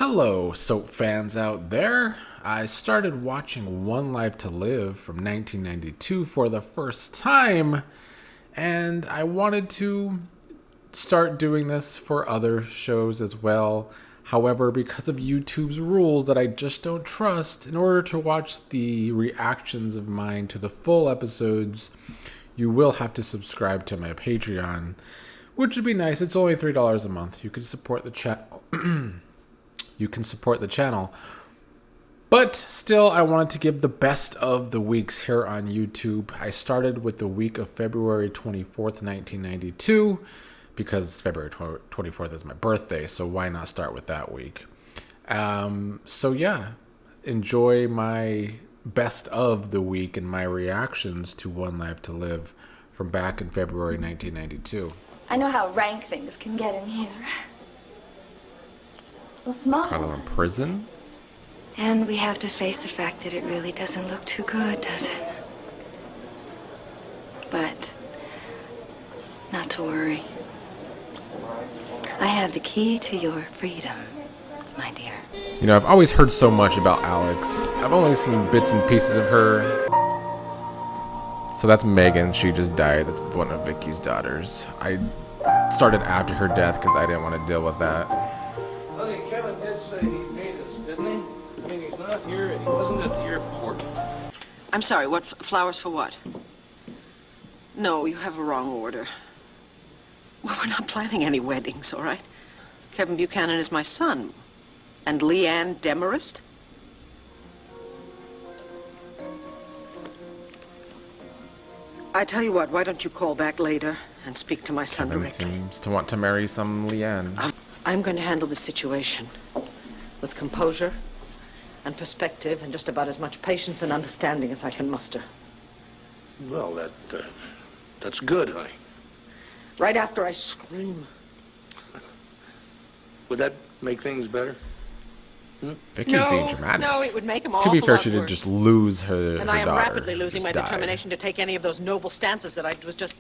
Hello, soap fans out there. I started watching One Life to Live from 1992 for the first time, and I wanted to start doing this for other shows as well. However, because of YouTube's rules that I just don't trust, in order to watch the reactions of mine to the full episodes, you will have to subscribe to my Patreon, which would be nice. It's only $3 a month. You can support the channel. You can support the channel. But still, I wanted to give the best of the weeks here on YouTube. I started with the week of February 24th, 1992, because February 24th is my birthday, so why not start with that week? So yeah, enjoy my best of the week and my reactions to One Life to Live from back in February 1992. I know how rank things can get in here. Well, small. Carlo in prison? And we have to face the fact that it really doesn't look too good, does it? But not to worry. I have the key to your freedom, my dear. You know, I've always heard so much about Alex. I've only seen bits and pieces of her. So that's Megan. She just died. That's one of Viki's daughters. I started after her death because I didn't want to deal with that. Okay, Kevin did say he made us, didn't he? I mean, he's not here and he wasn't at the airport. I'm sorry, what flowers for what? No, you have a wrong order. Well, we're not planning any weddings, all right? Kevin Buchanan is my son. And Leanne Demarest? I tell you what, why don't you call back later and speak to my son Kevin directly? seems to want to marry some Leanne. I'm going to handle the situation with composure and perspective and just about as much patience and understanding as I can muster. Well, that's good, honey. Right after I scream. Would that make things better? Viki's being dramatic. No, it would make him To awful be fair, lot she didn't worse. just lose her And her I am daughter. rapidly losing my Just died. determination to take any of those noble stances that I was just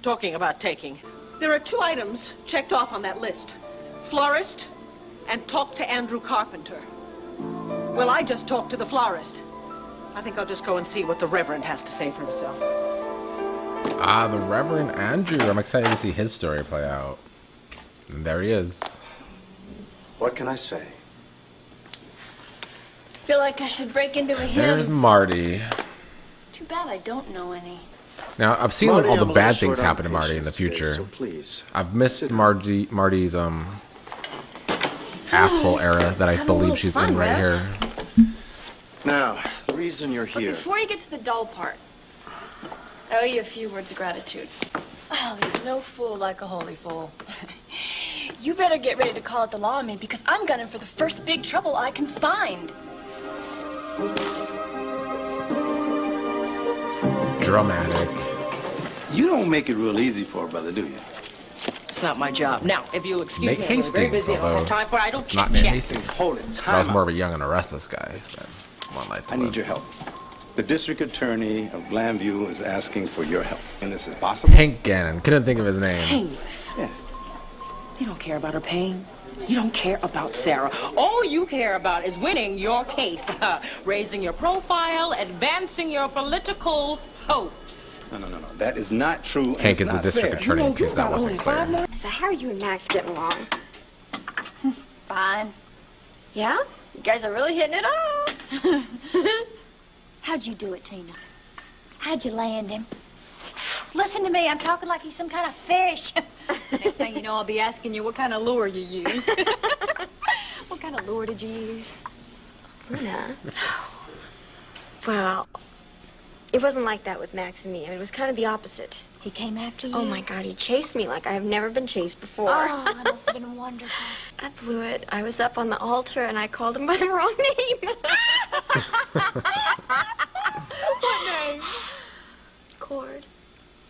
talking about taking. There are 2 items checked off on that list. Florist and talk to Andrew Carpenter. Well, I just talked to the florist. I think I'll just go and see what the Reverend has to say for himself. Ah, the Reverend Andrew. I'm excited to see his story play out. And there he is. What can I say? I feel like I should break into a hymn. There's Marty. Too bad I don't know any. Now, I've seen Marty, all the I'm a bad little things short on happen to Marty in the patience today, future. so please. I've missed Marty's asshole era that I Having a believe little she's fun, in right Rev. here. Now, the reason you're But here. before you get to the dull part, I owe you a few words of gratitude. Well, there's no fool like a holy fool. You better get ready to call it the law on me because I'm gunning for the first big trouble I can find. Dramatic. You don't make it real easy for a brother, do you? It's not my job. Now, if you'll excuse Nate me, I'm very Hastings, busy. I don't although have time for it. I don't it's not chit-chat. Nate Hastings. Hold it. I was Time more out. of a young and a restless guy than One Life to I Live. need your help. The district attorney of Glenview is asking for your help. And this is possible? Hank Gannon. Couldn't think of his name. Painless. Yeah. You don't care about her pain. You don't care about Sarah. All you care about is winning your case, raising your profile, advancing your political hopes. No. That is not true. and Hank it's is the not district fair. attorney, in case that wasn't clear. So how are you and Max getting along? Fine. Yeah? You guys are really hitting it off. How'd you do it, Tina? How'd you land him? Listen to me, I'm talking like he's some kind of fish. Next thing you know, I'll be asking you what kind of lure you use. What kind of lure did you use? Luna. Well, it wasn't like that with Max and me. I mean, it was kind of the opposite. He came after you? Oh my God, he chased me like I have never been chased before. Oh, that must have been wonderful. I blew it. I was up on the altar and I called him by the wrong name. What name? Cord.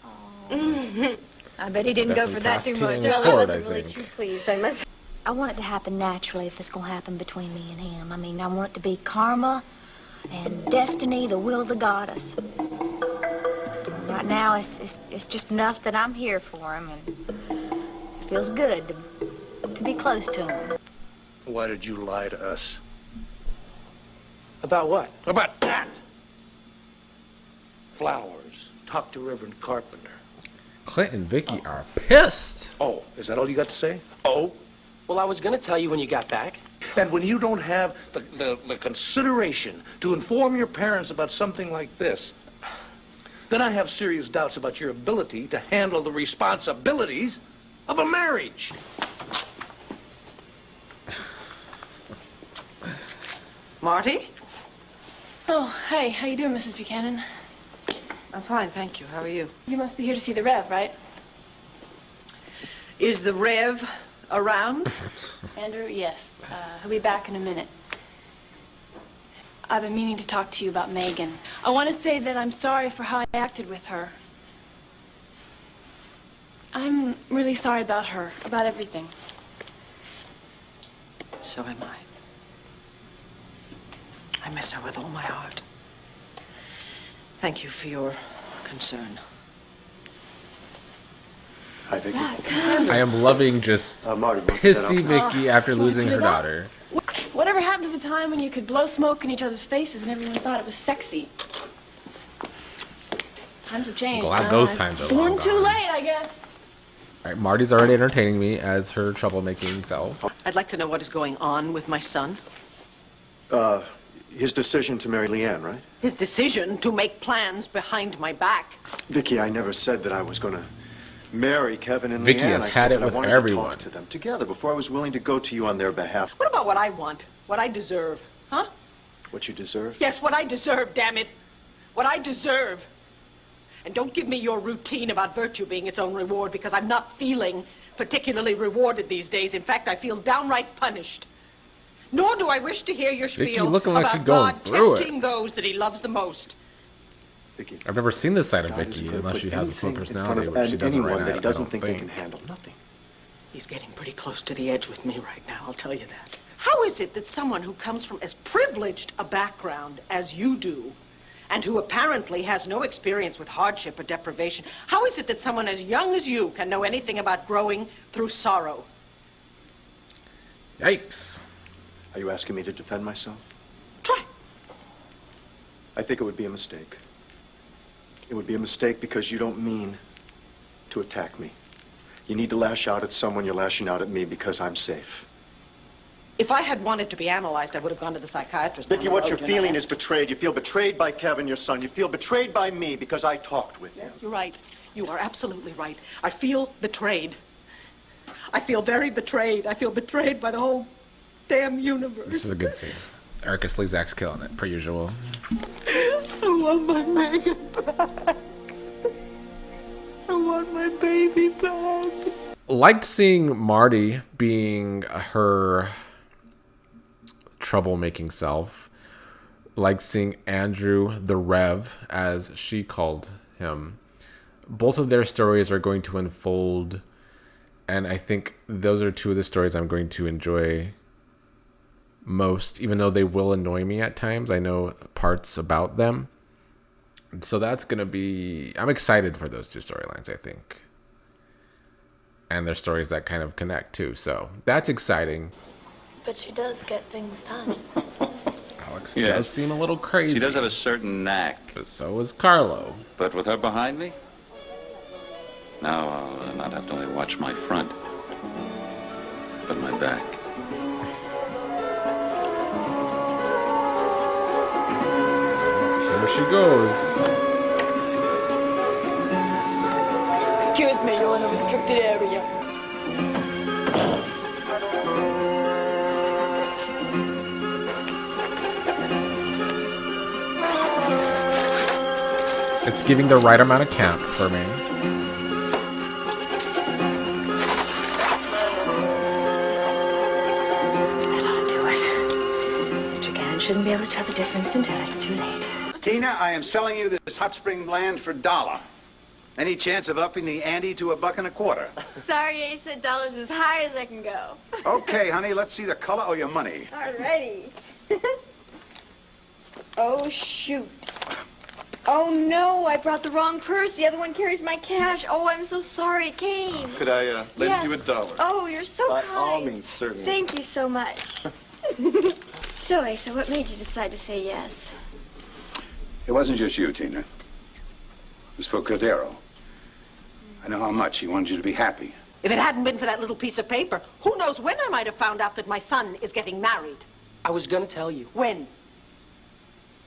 Oh. I bet he didn't go for that too much. Definitely Well, I Cord, wasn't I really think. too pleased. I must. I want it to happen naturally if it's going to happen between me and him. I mean, I want it to be karma and destiny, the will of the goddess. Right now, it's just enough that I'm here for him, and it feels good to be close to him. Why did you lie to us? About what? About that! Flowers. Talk to Reverend Carpenter. Clint and Viki are pissed. Oh, is that all you got to say? Oh? Well, I was gonna tell you when you got back. And when you don't have the consideration to inform your parents about something like this, then I have serious doubts about your ability to handle the responsibilities of a marriage. Marty? Oh, hey, how you doing, Mrs. Buchanan? I'm fine, thank you. How are you? You must be here to see the Rev, right? Is the Rev around? Andrew, yes. He'll be back in a minute. I've been meaning to talk to you about Megan. I want to say that I'm sorry for how I acted with her. I'm really sorry about her, about everything. So am I. I miss her with all my heart. Thank you for your concern. Hi, Viki. I am loving just Marty, pissy Viki after losing her daughter. Whatever happened to the time when you could blow smoke in each other's faces and everyone thought it was sexy? Times have changed. Glad now. those I've times are born long too gone. late, I guess. All right, Marty's already entertaining me as her troublemaking self. I'd like to know what is going on with my son. His decision to marry Leanne, right? His decision to make plans behind my back. Viki, I never said that I was going to marry Kevin and Viki Leanne. has I had said it that with I wanted everyone. to talk to them together before I was willing to go to you on their behalf. What about what I want? What I deserve? Huh? What you deserve? Yes, what I deserve, damn it. What I deserve. And don't give me your routine about virtue being its own reward, because I'm not feeling particularly rewarded these days. In fact, I feel downright punished. Nor do I wish to hear your spiel looking like about she's going God through it. testing those that he loves the most. Viki, I've never seen this side of God isn't Viki gonna unless put she has a split anything in personality, front of which she doesn't anyone right that now. he doesn't I think don't he can handle. Nothing. He's getting pretty close to the edge with me right now, I'll tell you that. How is it that someone who comes from as privileged a background as you do, and who apparently has no experience with hardship or deprivation, how is it that someone as young as you can know anything about growing through sorrow? Yikes. Are you asking me to defend myself? Try. I think it would be a mistake. It would be a mistake because you don't mean to attack me. You need to lash out at someone, you're lashing out at me because I'm safe. If I had wanted to be analyzed, I would have gone to the psychiatrist. Viki, what you're feeling is betrayed. You feel betrayed by Kevin, your son. You feel betrayed by me because I talked with him. You're right. You are absolutely right. I feel betrayed. I feel very betrayed. I feel betrayed by the whole damn universe. This is a good scene. Erica Slezak's killing it, per usual. I want my Megan back. I want my baby back. Liked seeing Marty being her troublemaking self. Liked seeing Andrew the Rev, as she called him. Both of their stories are going to unfold, and I think those are two of the stories I'm going to enjoy most, even though they will annoy me at times. I know parts about them. So that's going to be... I'm excited for those two storylines, I think. And their stories that kind of connect, too. So that's exciting. But she does get things done. Alex Yes. does seem a little crazy. She does have a certain knack. But so is Carlo. But with her behind me? Now I'll not have to only watch my front, but my back. Here she goes. Excuse me, you're in a restricted area. It's giving the right amount of camp for me. That ought to do it. Mr. Gannon shouldn't be able to tell the difference until it's too late. Tina, I am selling you this hot spring land for $1. Any chance of upping the ante to $1.25? Sorry, I said dollars as high as I can go. Okay, honey, let's see the color of your money. Alrighty. Oh, shoot. Oh, no, I brought the wrong purse. The other one carries my cash. Oh, I'm so sorry, Kane. Could I lend Yes. you $1? Oh, you're so By kind. all means, certainly. Thank you so much. So, Asa, what made you decide to say yes? It wasn't just you, Tina. It was for Cordero. I know how much he wanted you to be happy. If it hadn't been for that little piece of paper, who knows when I might have found out that my son is getting married. I was gonna tell you. When?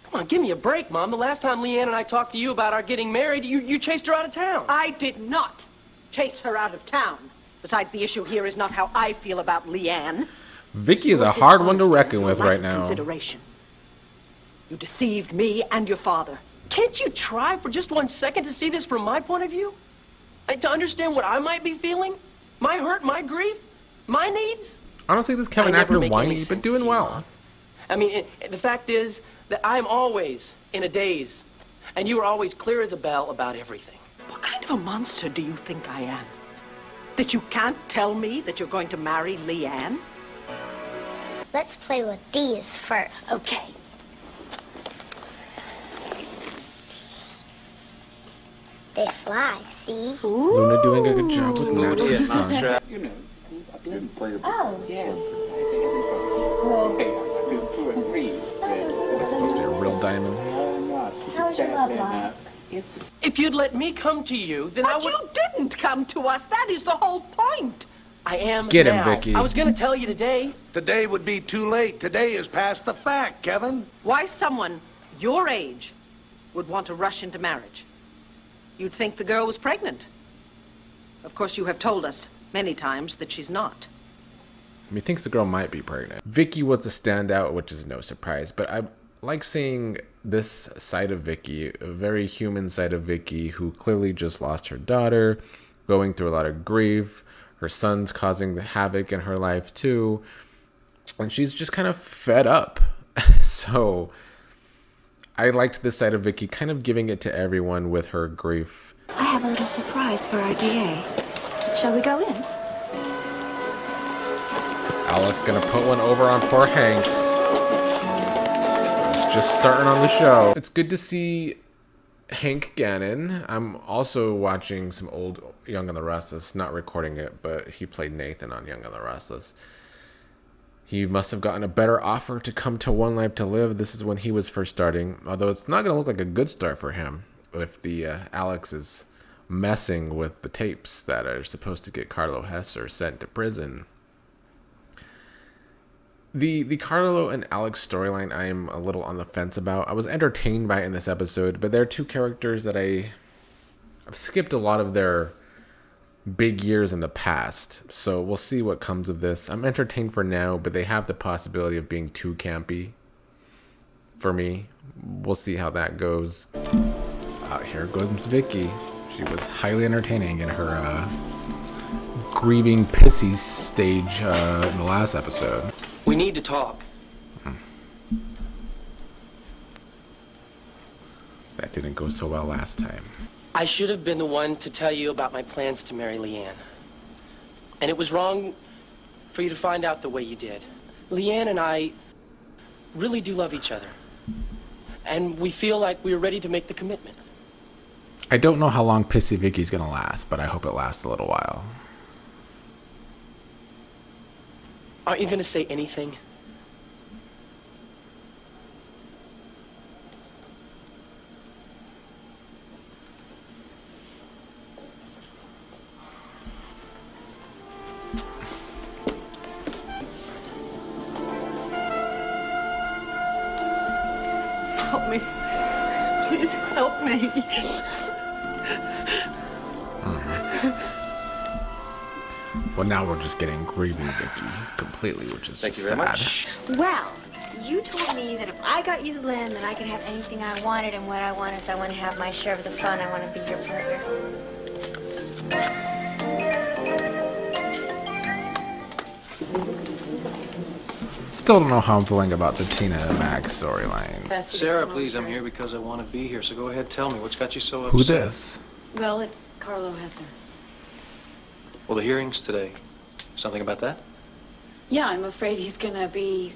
Come on, give me a break, Mom. The last time Leanne and I talked to you about our getting married, you chased her out of town. I did not chase her out of town. Besides, the issue here is not how I feel about Leanne. Viki is a hard one to reckon with right now. Consideration. You deceived me and your father. Can't you try for just 1 second to see this from my point of view? To understand what I might be feeling? My hurt, my grief, my needs? Honestly, this Kevin I never actor make whiny, any but sense doing to you, well. Mom. I mean, the fact is that I'm always in a daze. And you are always clear as a bell about everything. What kind of a monster do you think I am? That you can't tell me that you're going to marry Leanne? Let's play with these first. Okay. They fly, see? Luna doing a good job with Matt's Yes, son. You know, I didn't play the Oh. Yeah. Okay, 2 or 3. Is this supposed to be a real diamond? How's your love life? If you'd let me come to you, then I But would... you didn't come to us. That is the whole point. I am Get him, now. Viki. I was gonna tell you today. Today would be too late. Today is past the fact, Kevin. Why someone your age would want to rush into marriage? You'd think the girl was pregnant. Of course, you have told us many times that she's not. He thinks the girl might be pregnant. Viki was a standout, which is no surprise, but I like seeing this side of Viki, a very human side of Viki, who clearly just lost her daughter, going through a lot of grief. Her son's causing havoc in her life too, and she's just kind of fed up. So I liked this side of Viki, kind of giving it to everyone with her grief. I have a little surprise for our DA. Shall we go in? Alex gonna put one over on poor Hank. He's just starting on the show. It's good to see Hank Gannon. I'm also watching some old Young and the Restless, not recording it, but he played Nathan on Young and the Restless. He must have gotten a better offer to come to One Life to Live. This is when he was first starting, although it's not going to look like a good start for him if the Alex is messing with the tapes that are supposed to get Carlo Hesser sent to prison. The Carlo and Alex storyline I'm a little on the fence about. I was entertained by it in this episode, but there are two characters that I've skipped a lot of their big years in the past, so we'll see what comes of this. I'm entertained for now, but they have the possibility of being too campy for me. We'll see how that goes. Here goes Viki. She was highly entertaining in her grieving pissy stage in the last episode. We need to talk. That didn't go so well last time. I should have been the one to tell you about my plans to marry Leanne. And it was wrong for you to find out the way you did. Leanne and I really do love each other. And we feel like we're ready to make the commitment. I don't know how long Pissy Viki's gonna last, but I hope it lasts a little while. Aren't you gonna say anything? Help me. Please help me. Well, now we're just getting grieving Viki completely, which is Thank just you very sad. much. Well, you told me that if I got you the land, then I could have anything I wanted, and what I want is I want to have my share of the fun. I want to be your partner. Still don't know how I'm feeling about the Tina and Max storyline. Sarah, please, I'm here because I want to be here, so go ahead, tell me. What's got you so upset? Who this? Well, it's Carlo Hesser. Well, the hearing's today. Something about that? Yeah, I'm afraid he's gonna be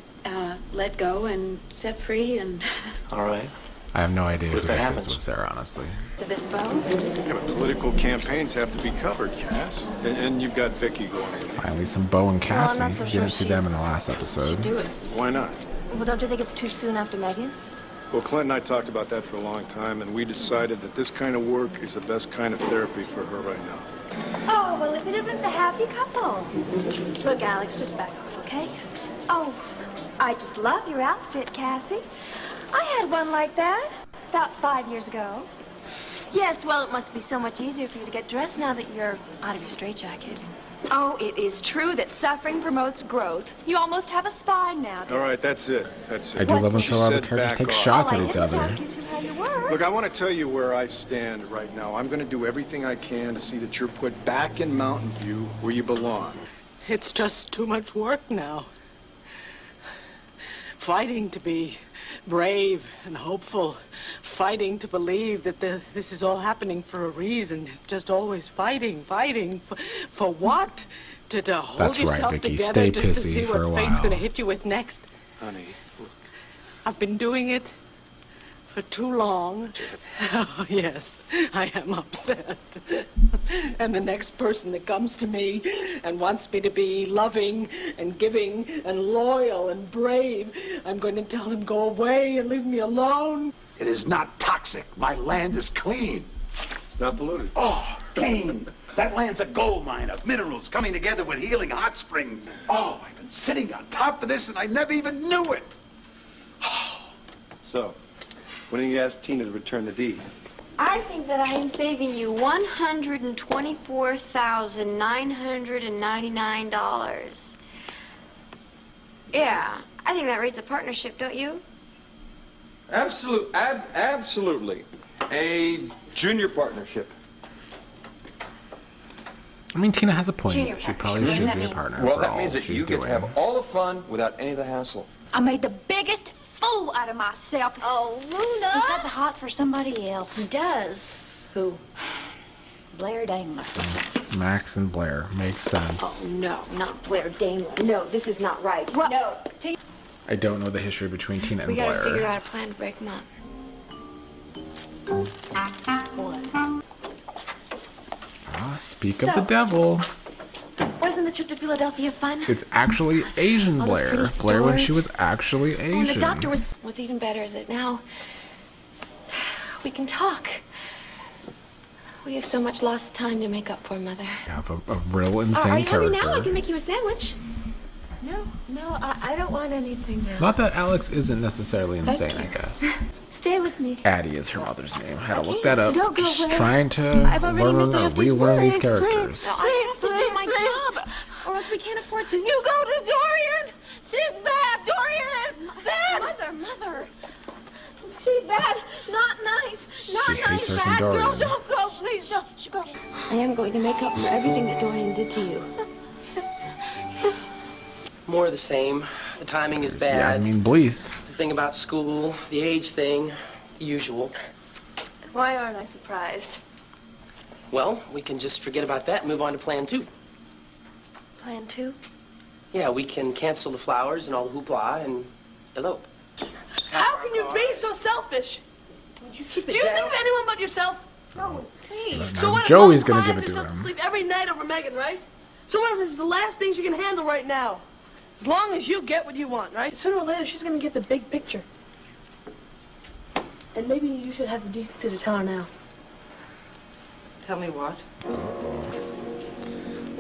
let go and set free and... All right. I have no idea who What if that this happens? is with Sarah, honestly. To this boat? Yeah, but political campaigns have to be covered, Cass. And you've got Viki going in. Finally, some Bo and Cassie. not so You sure didn't see she's- them in the last episode. Do it. Why not? Well, don't you think it's too soon after Megan? Well, Clint and I talked about that for a long time, and we decided that this kind of work is the best kind of therapy for her right now. Oh, well, if it isn't the happy couple. Look, Alex, just back off, okay? Oh, I just love your outfit, Cassie. I had one like that about 5 years ago. Yes, well, it must be so much easier for you to get dressed now that you're out of your straitjacket. Oh, it is true that suffering promotes growth. You almost have a spine now. All right, that's it. That's it. I do love when She some other said characters back take off. shots Oh, at I each didn't other. talk you to how you were. Look, I want to tell you where I stand right now. I'm going to do everything I can to see that you're put back in Mountain View where you belong. It's just too much work now. Fighting to be brave and hopeful. Fighting to believe that this is all happening for a reason. It's just always fighting. For what? To hold That's right, yourself Viki. together Stay just to pissy see for a what fate's while. going to hit you with next. Honey, look. I've been doing it for too long. Oh, yes, I am upset. And the next person that comes to me and wants me to be loving and giving and loyal and brave, I'm going to tell him, go away and leave me alone. It is not toxic. My land is clean. It's not polluted. Oh, Kane, that land's a gold mine of minerals coming together with healing hot springs. Oh, I've been sitting on top of this and I never even knew it. So, when do you ask Tina to return the deed? I think that I am saving you $124,999. Yeah, I think that rates a partnership, don't you? Absolutely. A junior partnership. I mean, Tina has a point. Junior She partnership. probably What does should that be a mean? partner Well, for that all means that she's you get doing. to have all the fun without any of the hassle. I made the biggest fool out of myself. Oh, Luna! He's got the hots for somebody else. He does. Who? Blair Daimler. Max and Blair. Makes sense. Oh, no, not Blair Daimler. No, this is not right. What? No. I don't know the history between Tina and We gotta Blair. figure out a plan to break them up. Ah, speak of the devil. Wasn't the trip to Philadelphia fun? It's actually Asian All those Blair. pretty Blair when stores. she was actually Oh, and the Asian. doctor was... What's even better is that now we can talk. We have so much lost time to make up for, Mother. You have a real Are insane you hungry now? I character. can make you a sandwich. No, I don't want anything now. Not that Alex isn't necessarily insane, I guess. Stay with me. Addie is her mother's name. Had to look that up. Don't go Just away. trying to I've already learn missed or half these relearn these words. characters. I have to do my job, or else we can't afford to. You go to Dorian. She's bad. Dorian is bad. Mother. She's bad. Not nice. Not She nice. hates her some Bad girl. Dorian. Don't go, please. Don't. Go. I am going to make up for everything that Dorian did to you. More of the same. The timing is bad. Yasmin Bleeth. The thing about school, the age thing, the usual. Why aren't I surprised? Well, we can just forget about that and move on to plan 2. Plan 2? Yeah, we can cancel the flowers and all the hoopla and elope. How can you be so selfish? Do you think of anyone but yourself? No, please. Now what if Joey's Mom gonna give finds it to herself him. Sleep every night over Megan, right? So what if it's the last thing she can handle right now? As long as you get what you want, right? Sooner or later, she's gonna get the big picture. And maybe you should have the decency to tell her now. Tell me what?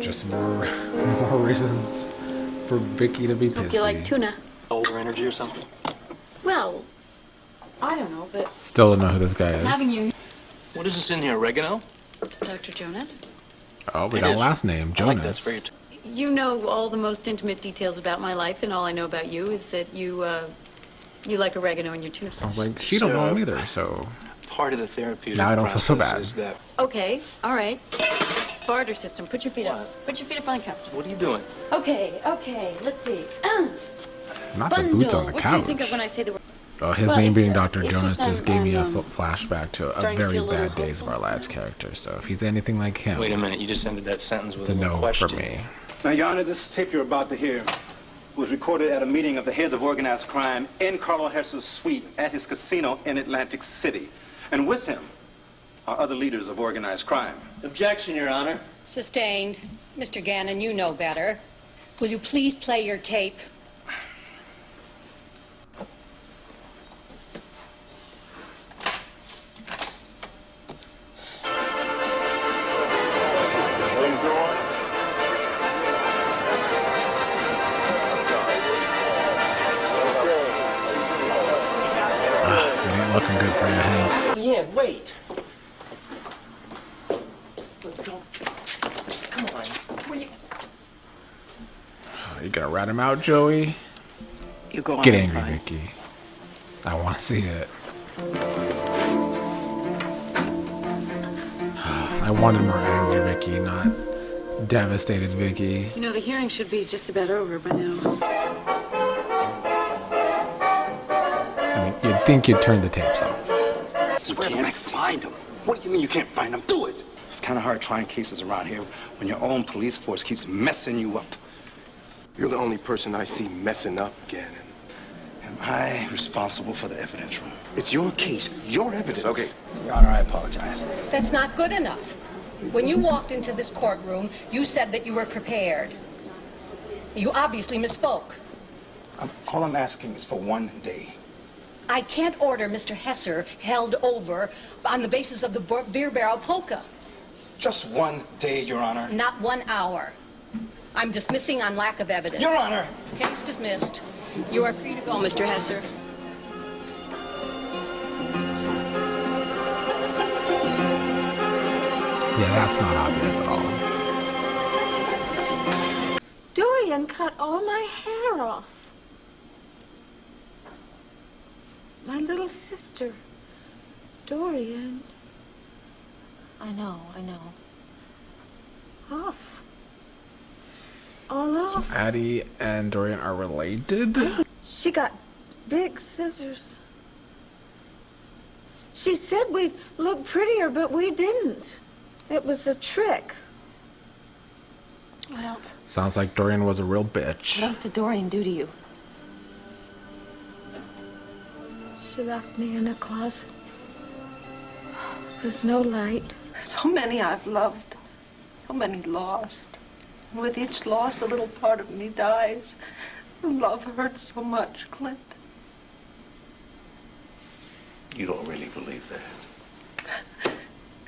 Just more reasons for Viki to be pissy. Hope you like tuna. Older energy or something? Well, I don't know, but Still don't know who this guy having is. you, What is this in here, oregano? Dr. Jonas, Oh, we It got a is. last name, I like this for you. Jonas. you know all the most intimate details about my life, and all I know about you is that you like oregano in your tuna. Sounds like she don't know him either, so Part of the therapeutic Now I don't feel so process bad. is that... Okay, all right. Barter system. Put your feet up. Put your feet up on the couch. What are you doing? Okay, let's see. not the Bundle. boots on the What do you think couch. of when I say the word? Oh, his Well, name it's being just- Dr. it's Jonas just just I'm- gave me a I'm, flashback to a starting to very feel a little bad Days of Our Lives character. So if he's anything like him, Wait a minute, you just ended that sentence with it's a a little no question. for me. Now, Your Honor, this tape you're about to hear was recorded at a meeting of the heads of organized crime in Carlo Hesser's suite at his casino in Atlantic City. And with him are other leaders of organized crime. Objection, Your Honor. Sustained. Mr. Gannon, you know better. Will you please play your tape? It ain't looking good for you, Hank. Yeah, wait. Come on. You gonna rat him out, Joey? You go on. Get angry, Viki. I want to see it. I wanted more angry Viki, not devastated Viki. You know, the hearing should be just about over by now. I mean, you'd think you'd turn the tapes off. Where do I find them? What do you mean you can't find them? Do it! It's kind of hard trying cases around here when your own police force keeps messing you up. You're the only person I see messing up, Gannon. Am I responsible for the evidence room? It's your case, your evidence. Okay. Your Honor, I apologize. That's not good enough. When you walked into this courtroom, you said that you were prepared. You obviously misspoke. All I'm asking is for 1 day. I can't order Mr. Hesser held over on the basis of the beer barrel polka. Just 1 day, Your Honor. Not 1 hour. I'm dismissing on lack of evidence. Your Honor! Case dismissed. You are free to go, Mr. Hesser. Yeah, that's not obvious at all. Dorian cut all my hair off. My little sister, Dorian. I know. Off. All off. Addie and Dorian are related? She got big scissors. She said we'd look prettier, but we didn't. It was a trick. What else? Sounds like Dorian was a real bitch. What else did Dorian do to you? She locked me in a closet. There's no light. So many I've loved. So many lost. And with each loss, a little part of me dies. Love hurts so much, Clint. You don't really believe that.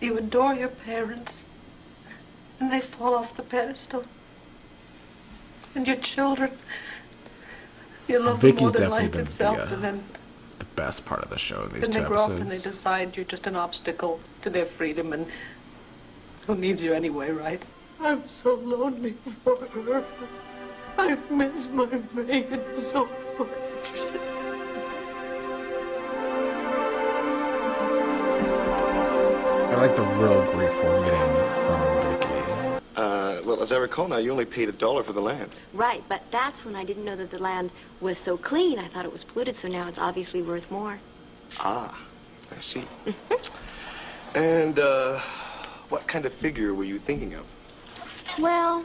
You adore your parents, and they fall off the pedestal. And your children, you love them more Vicky's than definitely life been itself, and then the best part of the show in these then two they grow up and they episodes. decide you're just an obstacle to their freedom, and who needs you anyway, right? I'm so lonely for her. I miss my Megan so much. I like the real grief we're getting from Viki. Well, as I recall now, you only paid $1 for the land. Right, but that's when I didn't know that the land was so clean. I thought it was polluted, so now it's obviously worth more. Ah, I see. And, what kind of figure were you thinking of? Well,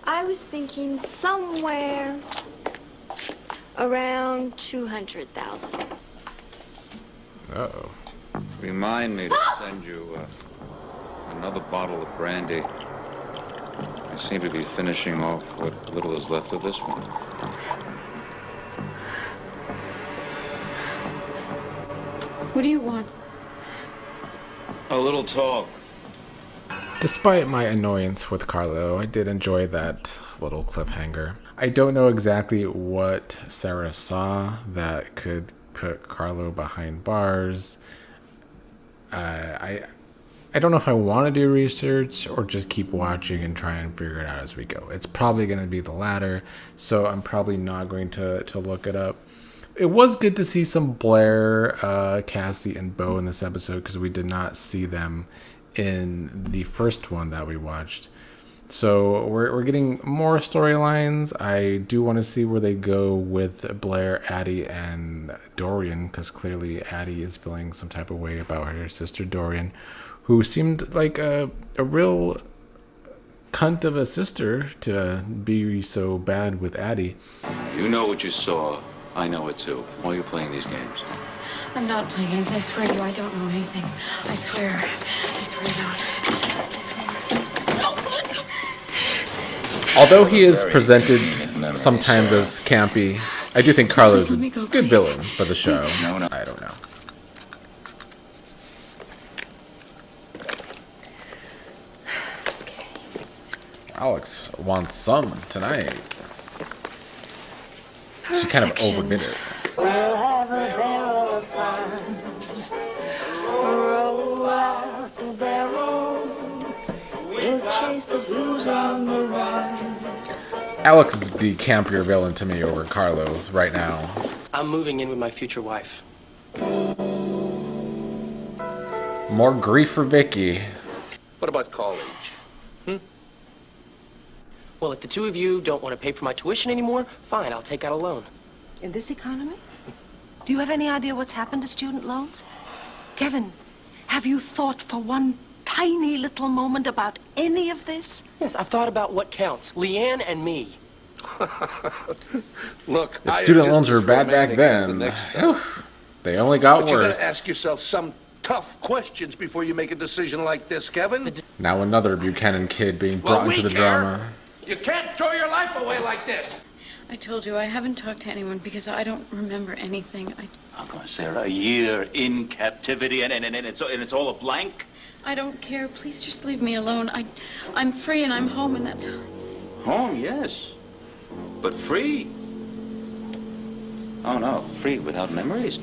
I was thinking somewhere around 200,000. Uh-oh. Remind me to send you another bottle of brandy. I seem to be finishing off what little is left of this one. What do you want? A little talk. Despite my annoyance with Carlo, I did enjoy that little cliffhanger. I don't know exactly what Sarah saw that could put Carlo behind bars. I don't know if I want to do research or just keep watching and try and figure it out as we go. It's probably going to be the latter, so I'm probably not going to look it up. It was good to see some Blair, Cassie, and Bo in this episode because we did not see them in the first one that we watched. So we're getting more storylines. I do want to see where they go with Blair, Addie, and Dorian, because clearly Addie is feeling some type of way about her sister Dorian, who seemed like a real cunt of a sister to be so bad with Addie. You know what you saw. I know it too. Why are you playing these games? I'm not playing games. I swear to you, I don't know anything. I swear. I swear to God. Although he is presented sometimes as campy, I do think Carlo's a good villain for the show. No. I don't know. Alex wants some tonight. She kind of overdid it. We'll have a barrel of fun. Roll out the barrel. We'll chase the blues on the run. Alex is the campier villain to me over Carlos right now. I'm moving in with my future wife. More grief for Viki. What about college? Well, if the two of you don't want to pay for my tuition anymore, fine, I'll take out a loan. In this economy? Do you have any idea what's happened to student loans? Kevin, have you thought for one tiny little moment about any of this? Yes, I've thought about what counts. Leanne and me. Look, If student loans were bad back then, they only got but you worse. gotta ask yourself some tough questions before you make a decision like this, Kevin. Now another Buchanan kid being brought into the drama. You can't throw your life away like this. I told you, I haven't talked to anyone because I don't remember anything. Oh, come on, Sarah, a year in captivity and it's all a blank? I don't care. Please just leave me alone. I'm free and I'm home and that's... Home, yes. But free? Oh, no, free without memories?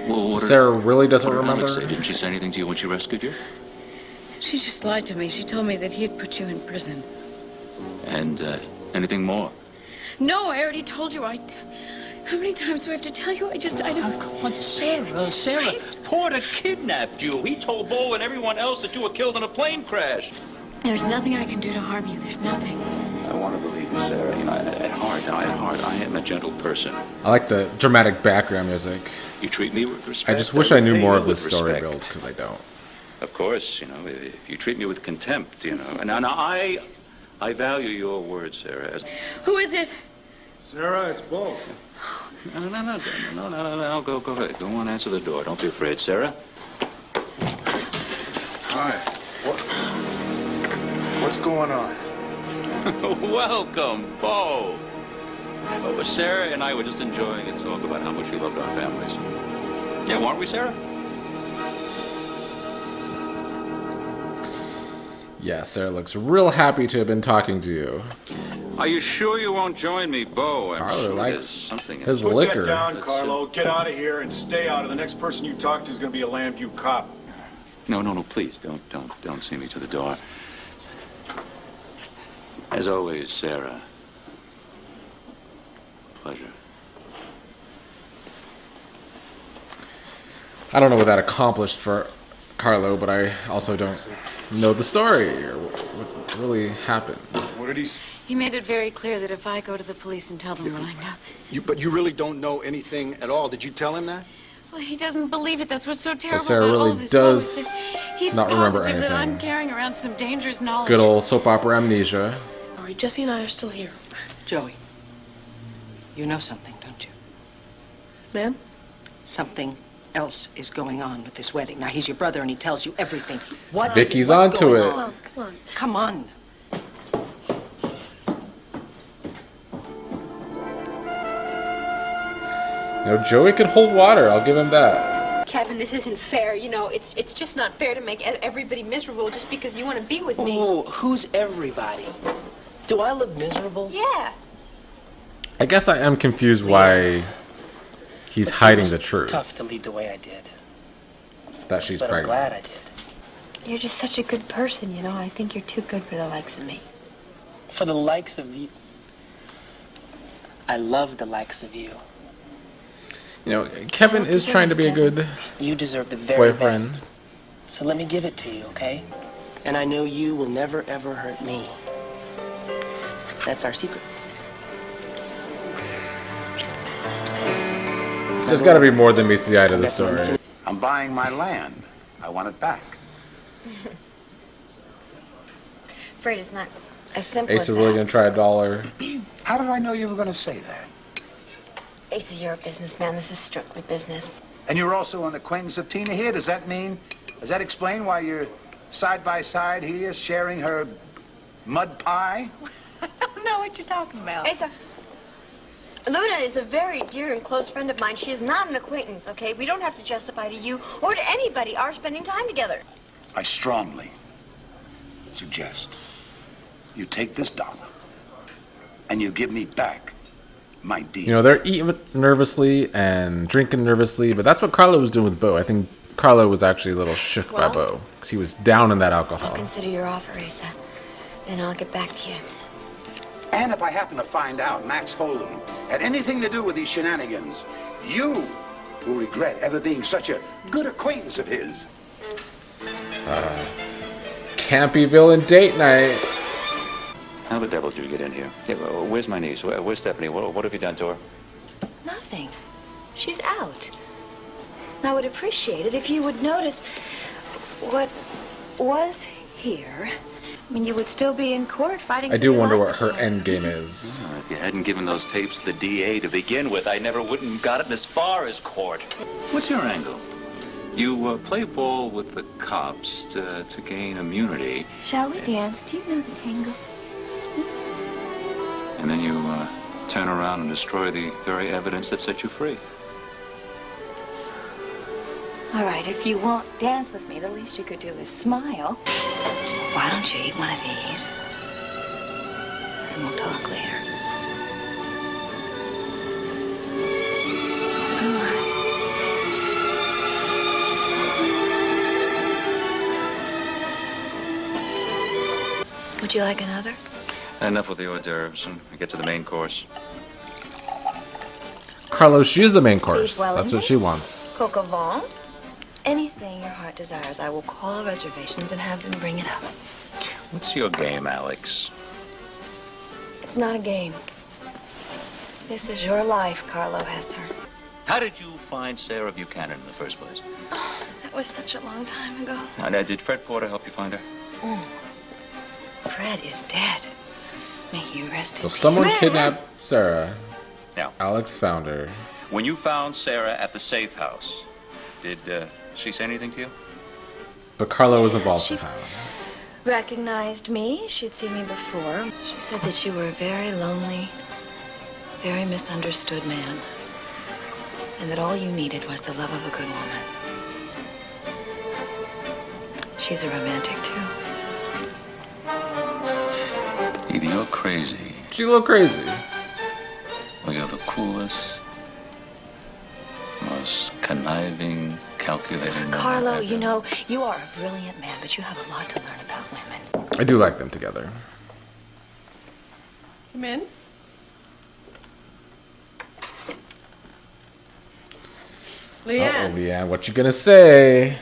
So Sarah really doesn't remember? Didn't she say anything to you when she rescued you? She just lied to me. She told me that he had put you in prison. And anything more? No, I already told you. How many times do I have to tell you? I don't... Come on, Sarah, Porter kidnapped you. He told Bo and everyone else that you were killed in a plane crash. There's nothing I can do to harm you. There's nothing. I want to believe you, Sarah. You know, at heart, I am a gentle person. I like the dramatic background music. You treat me with respect. I just wish I knew pay more you of this with story respect. build, because I don't. Of course, you know, if you treat me with contempt, you know. And now I value your words, Sarah. Who is it? Sarah, it's Bo. No, go ahead. Go on, answer the door. Don't be afraid, Sarah. Hi. What's going on? Welcome, Bo. But Sarah and I were just enjoying a talk about how much we loved our families. Yeah, weren't we, Sarah? Yeah, Sarah looks real happy to have been talking to you. Are you sure you won't join me, Bo? Carlo likes something his Put liquor. that down, Carlo. Get out of here and stay out of. The next person you talk to is going to be a Landview cop. No, please, don't see me to the door. As always, Sarah. Pleasure. I don't know what that accomplished for Carlo, but I also don't know the story or what really happened. What did he say? He made it very clear that if I go to the police and tell them what I know... But you really don't know anything at all. Did you tell him that? Well, he doesn't believe it. That's what's so terrible Sarah about all really this. does He's not remember positive that I'm anything. carrying around some dangerous knowledge. Good old soap opera amnesia. Sorry, Jesse and I are still here. Joey, you know something, don't you? Ma'am? Something else is going on with this wedding. Now, he's your brother and he tells you everything. What Vicky's what's onto going it. on? Come on. Come on. You know, Joey could hold water. I'll give him that. Kevin, this isn't fair. You know, it's just not fair to make everybody miserable just because you want to be with me. Oh, who's everybody? Do I look miserable? Yeah. I guess I am confused why he's hiding the truth. Tough to lead the way I did. That she's But I'm pregnant. glad I did. You're just such a good person, you know. I think you're too good for the likes of me. For the likes of you. I love the likes of you. You know, Kevin is trying to be a good You deserve the very boyfriend. best. So let me give it to you, okay? And I know you will never, ever hurt me. That's our secret. There's got to be more than meets the eye to the story. I'm buying my land. I want it back. Afraid it's not As simple as Asa really that. gonna try $1. How did I know you were going to say that? Asa, you're a businessman. This is strictly business. And you're also an acquaintance of Tina here. Does that explain why you're side by side here sharing her mud pie? I don't know what you're talking about. Asa. Luna is a very dear and close friend of mine. She is not an acquaintance, okay? We don't have to justify to you or to anybody our spending time together. I strongly suggest you take this $1 and you give me back my deal. You know, they're eating nervously and drinking nervously, but that's what Carlo was doing with Bo. I think Carlo was actually a little shook by Bo because he was down in that alcohol. I'll consider your offer, Asa, and I'll get back to you. And if I happen to find out Max Hold'em had anything to do with these shenanigans, you will regret ever being such a good acquaintance of his. Campy villain date night. How the devil did you get in here? Yeah, where's my niece? Where's Stephanie? What have you done to her? Nothing. She's out. I would appreciate it if you would notice what was here. I mean, you would still be in court fighting. I do wonder what her end game is. Oh, if you hadn't given those tapes to the DA to begin with, I never wouldn't have gotten as far as court. What's your angle? You play ball with the cops to gain immunity. Shall we dance? Do you know the tango? And then you turn around and destroy the very evidence that set you free. All right, if you won't dance with me, the least you could do is smile. Why don't you eat one of these? And we'll talk later. Would you like another? Enough with the hors d'oeuvres, and we get to the main course. Carlo, she is the main course. Beef Wellington, That's what she wants. Coq au vin. Anything your heart desires, I will call reservations and have them bring it up. What's your game, Alex? It's not a game. This is your life, Carlo Hesser. How did you find Sarah Buchanan in the first place? Oh, that was such a long time ago. Now, did Fred Porter help you find her? Fred is dead. May he rest in So peace. someone kidnapped Sarah. Now, Alex found her. when you found Sarah at the safe house, did she say anything to you? But Carlo was involved She somehow. recognized me. She'd seen me before. She said that you were a very lonely, very misunderstood man. And that all you needed was the love of a good woman. She's a romantic, too. Either you're crazy, She looked crazy. or you're the coolest, most conniving, calculating woman Carlo, I've you ever- know, you are a brilliant man, but you have a lot to learn about women. I do like them together. Come in. Uh-oh, Leanne, what you gonna say?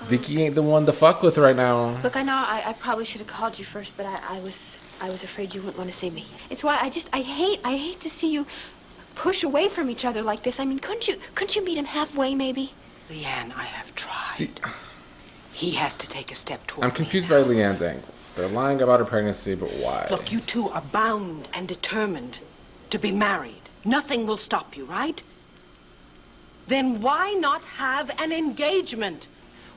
Viki ain't the one to fuck with right now. Look, I know I probably should have called you first, but I was afraid you wouldn't want to see me. It's why I hate to see you push away from each other like this. I mean, couldn't you meet him halfway, maybe? Leanne, I have tried. See, He has to take a step toward I'm confused by Leanne's angle. They're lying about her pregnancy, but why? Look, you two are bound and determined to be married. Nothing will stop you, right? Then why not have an engagement?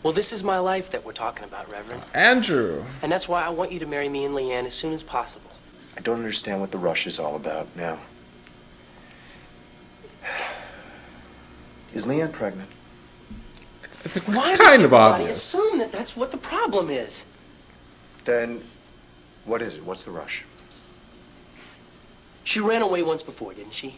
Well, this is my life that we're talking about, Reverend. Andrew. And that's why I want you to marry me and Leanne as soon as possible. I don't understand what the rush is all about now. Is Leanne pregnant? It's Why kind does of everybody obvious. assume that that's what the problem is? Then, what is it? What's the rush? She ran away once before, didn't she?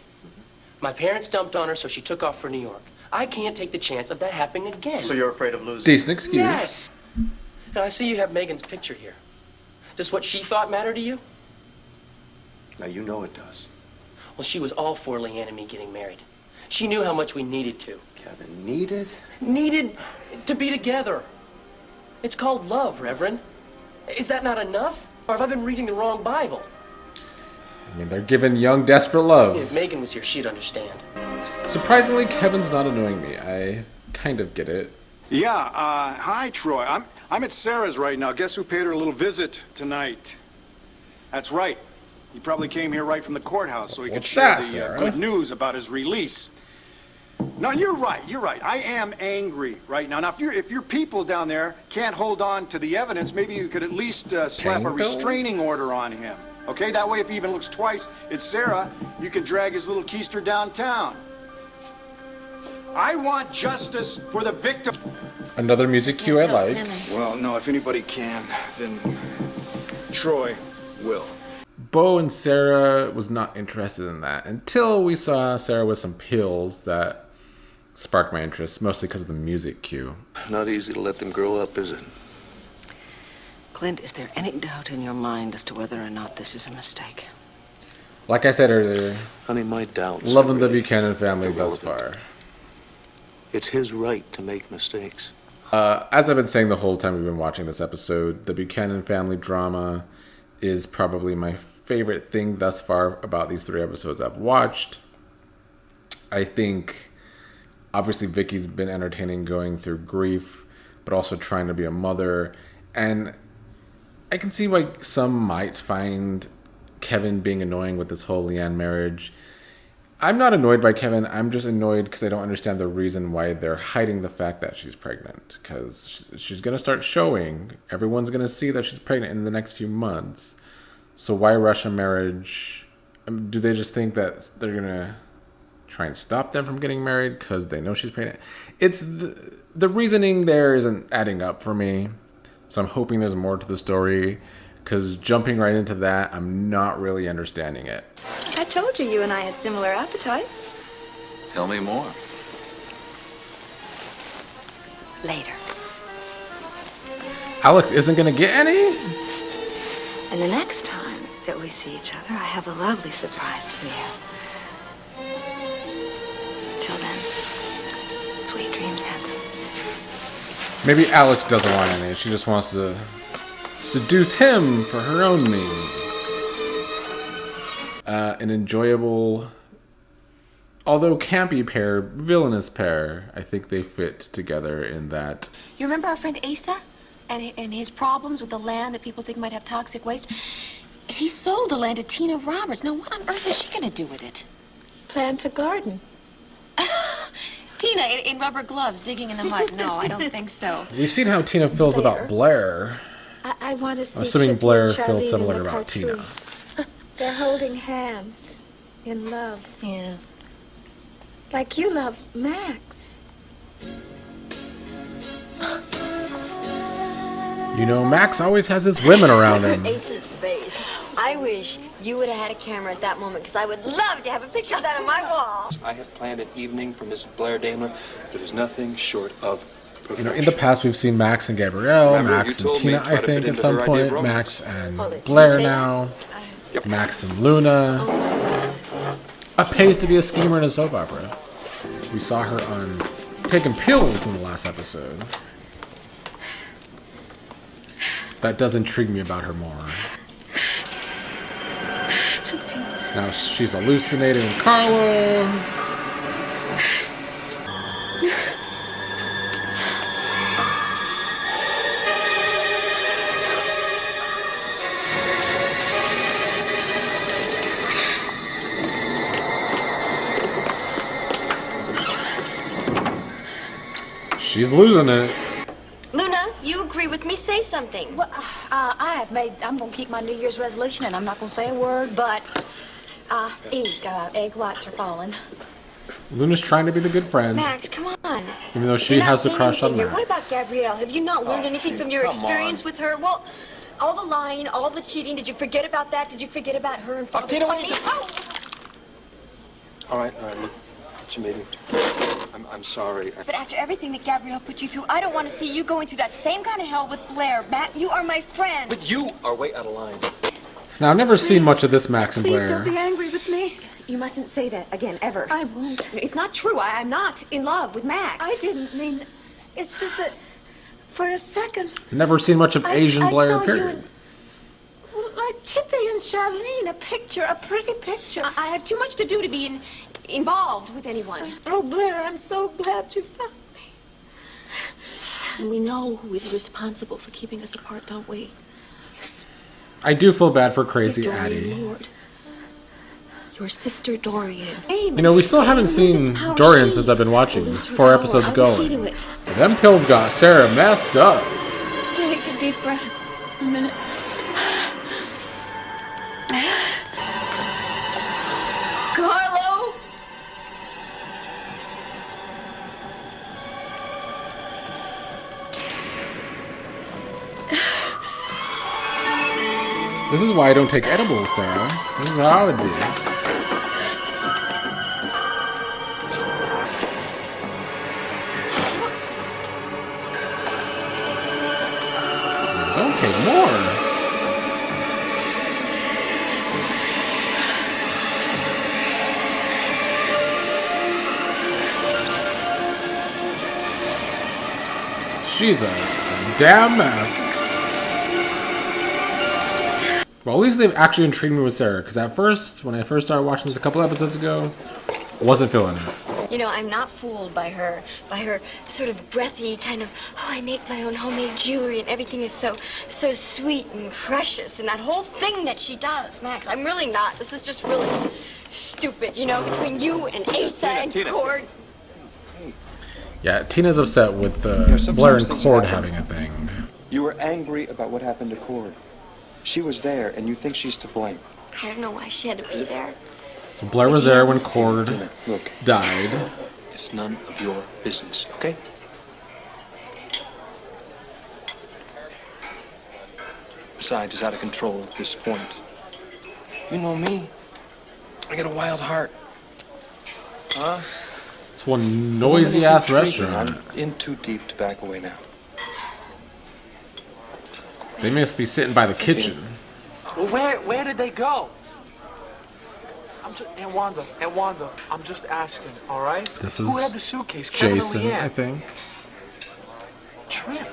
My parents dumped on her, so she took off for New York. I can't take the chance of that happening again. So you're afraid of losing? Decent excuse. Yes. Now, I see you have Megan's picture here. Does what she thought matter to you? Now, you know it does. Well, she was all for Leanne and me getting married. She knew how much we needed to. Kevin, needed? Needed to be together. It's called love, Reverend. Is that not enough? Or have I been reading the wrong Bible? I mean, they're giving young, desperate love. If Megan was here, she'd understand. Surprisingly, Kevin's not annoying me. I kind of get it. Yeah, hi, Troy. I'm at Sarah's right now. Guess who paid her a little visit tonight? That's right. He probably came here right from the courthouse so he could What's share that, the Sarah? good news about his release. No, you're right. You're right. I am angry right now. Now, if your people down there can't hold on to the evidence, maybe you could at least slap a Pain pill? restraining order on him. Okay? That way, if he even looks twice at Sarah, you can drag his little keister downtown. I want justice for the victim. Another music cue I like. Well, no, if anybody can, then Troy will. Bo and Sarah was not interested in that until we saw Sarah with some pills that sparked my interest, mostly because of the music cue. Not easy to let them grow up, is it? Clint, is there any doubt in your mind as to whether or not this is a mistake? Like I said earlier, Honey, my doubts. loving the Buchanan family thus far. It's his right to make mistakes. As I've been saying the whole time we've been watching this episode, the Buchanan Family Drama is probably my favorite thing thus far about these 3 episodes I've watched. I think, obviously, Viki's been entertaining going through grief, but also trying to be a mother. And I can see why some might find Kevin being annoying with this whole Leanne marriage. I'm not annoyed by Kevin. I'm just annoyed because I don't understand the reason why they're hiding the fact that she's pregnant. Because she's going to start showing. Everyone's going to see that she's pregnant in the next few months. So why rush a marriage? Do they just think that they're going to try and stop them from getting married because they know she's pregnant? It's the reasoning there isn't adding up for me. So I'm hoping there's more to the story. Because jumping right into that, I'm not really understanding it. I told you and I had similar appetites. Tell me more. Later. Alex isn't going to get any? And the next time that we see each other, I have a lovely surprise for you. Till then, sweet dreams, handsome. Maybe Alex doesn't want any. She just wants to seduce him for her own means. An enjoyable, although campy pair, villainous pair. I think they fit together in that. You remember our friend Asa? And his problems with the land that people think might have toxic waste? He sold the land to Tina Roberts. Now, what on earth is she going to do with it? Plant a garden. Tina, in rubber gloves, digging in the mud. No, I don't think so. We've seen how Tina feels about Blair. I want to see. I'm assuming Chippy Blair and feels Charlene similar in the about Tina. cartoons. They're holding hands in love. Yeah. Like you love Max. You know, Max always has his women around him. Ace's face. I wish you would have had a camera at that moment, because I would love to have a picture of that on my wall. I have planned an evening for Mrs. Blair Daimler that is nothing short of perfection. You know, in the past we've seen Max and Gabrielle, Remember, Max you and told me Tina, try I to think, fit at into some her idea of point. romance. Max and Blair now. Yep. Max and Luna. It pays to be a schemer in a soap opera. We saw her on taking pills in the last episode. That does intrigue me about her more. Now she's hallucinating Carlo. She's losing it. Luna, you agree with me? Say something. Well, I'm going to keep my New Year's resolution, and I'm not going to say a word, but egg whites are falling. Luna's trying to be the good friend. Max, come on. Even though she has a crush on Max. What about Gabrielle? Have you not learned anything from your experience with her? Well, all the lying, all the cheating, did you forget about that? Did you forget about her and Father Tina, Tony? All right, look, what you made me. I'm sorry. But after everything that Gabrielle put you through, I don't want to see you going through that same kind of hell with Blair. Matt, you are my friend. But you are way out of line. Now, I've never seen much of this Max and Please Blair. don't be angry with me. You mustn't say that again, ever. I won't. It's not true. I'm not in love with Max. I didn't mean... It's just that for a second... Never seen much of Asian Blair, saw you period. like Chippy and Charlene, a pretty picture. I have too much to do to be involved with anyone. Oh, Blair, I'm so glad you found me. And we know who is responsible for keeping us apart, don't we? I do feel bad for crazy Addie. Your sister Dorian. You know, we still haven't seen Dorian since I've been watching. There's 4 episodes going. And them pills got Sarah messed up. Take a deep breath. A minute. Carlo! This is why I don't take edibles, Sarah. This is how I would be. Don't take more. She's a damn mess. Well, at least they've actually intrigued me with Sarah, because at first, when I first started watching this a couple episodes ago, wasn't feeling it. You know, I'm not fooled by her sort of breathy kind of, oh, I make my own homemade jewelry and everything is so sweet and precious, and that whole thing that she does, Max. I'm really not. This is just really stupid, you know, between you and Asa and Cord. Yeah, Tina's upset with Blair and Cord having a thing. You were angry about what happened to Cord. She was there, and you think she's to blame. I don't know why she had to be there. So Blair was there when Cord died. It's none of your business, okay? Besides, it's out of control at this point. You know me. I get a wild heart. Huh? It's one noisy-ass restaurant. I'm in too deep to back away now. They must be sitting by the kitchen. Well, where did they go? Aunt Wanda, I'm just asking, all right? This is who had the suitcase? Kevin Jason, and Leanne? I think. Trip?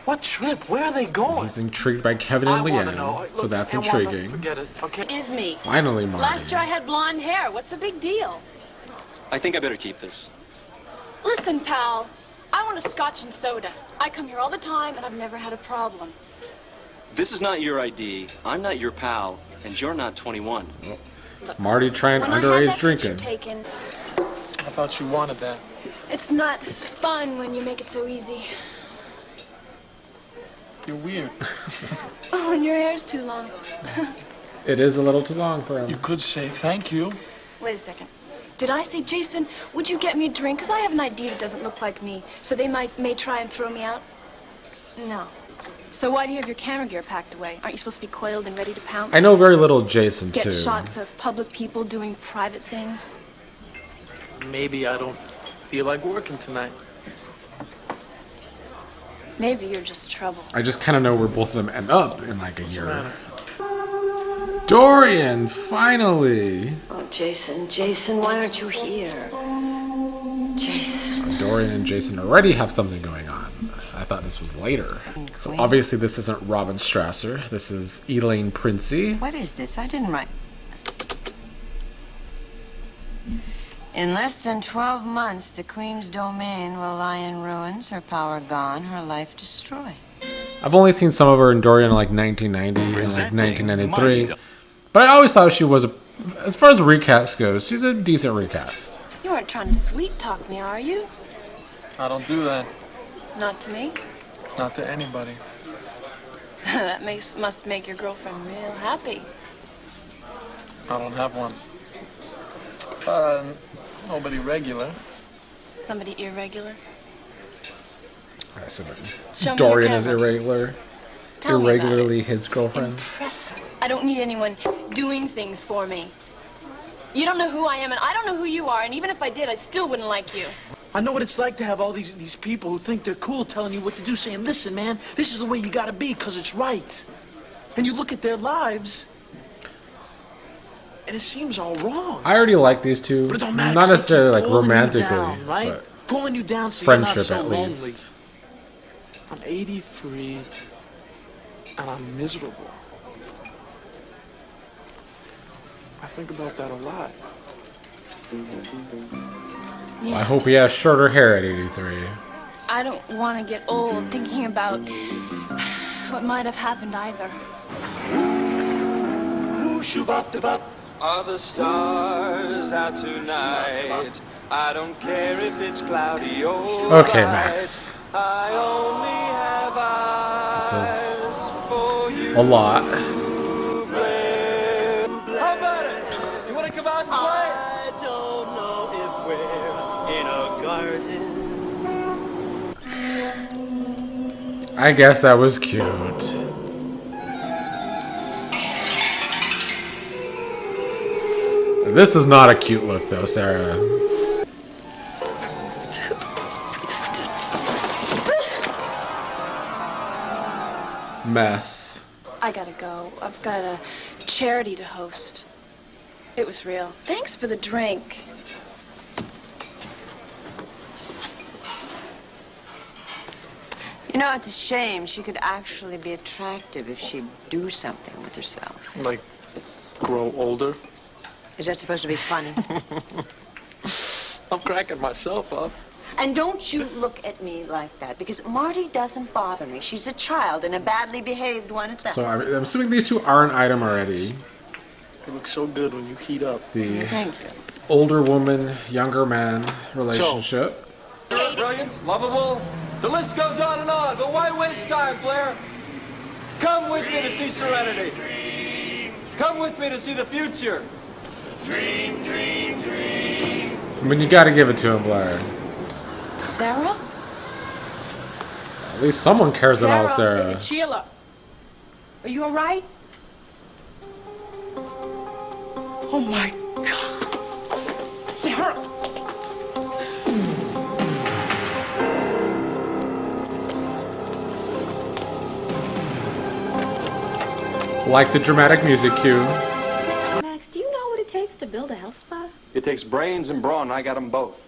What trip? Where are they going? He's intrigued by Kevin and Leanne, so that's Aunt Wanda, intriguing. forget it, okay? It is me. Finally, Marty. Last year I had blonde hair. What's the big deal? I think I better keep this. Listen, pal. I want a scotch and soda. I come here all the time, and I've never had a problem. This is not your ID. I'm not your pal, and you're not 21. Look, Marty trying when underage I had that drinking. picture taken, I thought you wanted that. it's not fun when you make it so easy. You're weird. Oh, and your hair's too long. It is a little too long for him. You could say thank you. Wait a second. Did I say, Jason, would you get me a drink? Because I have an ID that doesn't look like me, so they may try and throw me out. No. So why do you have your camera gear packed away? Aren't you supposed to be coiled and ready to pounce? I know very little Jason, Get too. shots of public people doing private things? Maybe I don't feel like working tonight. Maybe you're just trouble. I just kind of know where both of them end up in like a year. Dorian, finally! Oh, Jason, why aren't you here? Jason. Dorian and Jason already have something going on. I thought this was later. So obviously this isn't Robin Strasser. This is Elaine Princey. What is this? I didn't write. In less than 12 months, the Queen's domain will lie in ruins, her power gone, her life destroyed. I've only seen some of her in Dorian in like 1990 and like 1993. But I always thought she was, as far as recast goes, she's a decent recast. You aren't trying to sweet talk me, are you? I don't do that. Not to me. Not to anybody. That must make your girlfriend real happy. I don't have one. Nobody regular. Somebody irregular? I said Show me Dorian your is camera. irregular. Tell me about Irregularly his girlfriend. I don't need anyone doing things for me. You don't know who I am, and I don't know who you are, and even if I did, I still wouldn't like you. I know what it's like to have all these people who think they're cool telling you what to do, saying, listen, man, this is the way you gotta be, because it's right. And you look at their lives, and it seems all wrong. I already like these two. But it don't matter, Not 'cause they necessarily keep like pulling you romantically, down, right? but Pulling you down so friendship you're not so at lonely. least. I'm 83, and I'm miserable. I think about that a lot. Well, I hope he has shorter hair at 83. I don't want to get old thinking about what might have happened either. Are the stars out tonight? I don't care if it's cloudy or Okay, bright. Max. I only have This eyes is for you. a lot. Blair. How about it? You want to come out and play? I don't know if we're in a garden. I guess that was cute. This is not a cute look, though, Sarah. Mess. I gotta go. I've got a charity to host. It was real. Thanks for the drink. You know, it's a shame. She could actually be attractive if she'd do something with herself. Like, grow older? Is that supposed to be funny? I'm cracking myself up. And don't you look at me like that, because Marty doesn't bother me. She's a child, and a badly behaved one at that. So I'm assuming these two are an item already. You look so good when you heat up. The Thank you. older woman, younger man relationship. You're brilliant, lovable. The list goes on and on, but why waste time, Blair? Come with me to see Serenity. Come with me to see the future. Dream, dream, dream. I mean, you gotta give it to him, Blair. Sarah? At least someone cares about Sarah. It's Sheila. Are you all right? Oh, my God. Sarah. Like the dramatic music cue. Max, do you know what it takes to build a health spa? It takes brains and brawn, and I got them both.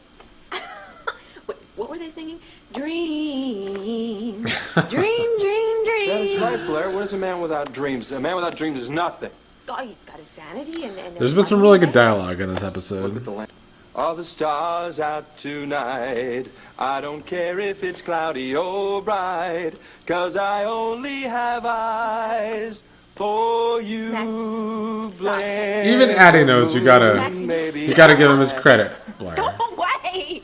Wait, what were they singing? Dream, dream, dream, dream. That is right, Blair. What is a man without dreams? A man without dreams is nothing. Oh, he's got his sanity and There's been some really good dialogue in this episode. Are the stars out tonight? I don't care if it's cloudy or bright, 'cause I only have eyes for you, Blair. Even Addie knows you gotta give him his credit, Blair. Go away!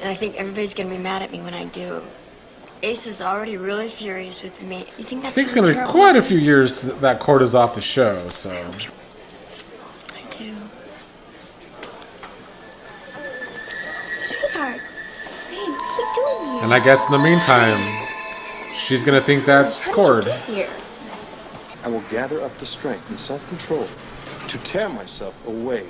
And I think everybody's gonna be mad at me when I do. Ace is already really furious with me. You think I that's think it's really gonna be terrible? quite a few years that Court is off the show, so. I do. Sweetheart, hey, what are you doing here? And I guess in the meantime, she's gonna think that's Court. Here. I will gather up the strength and self-control to tear myself away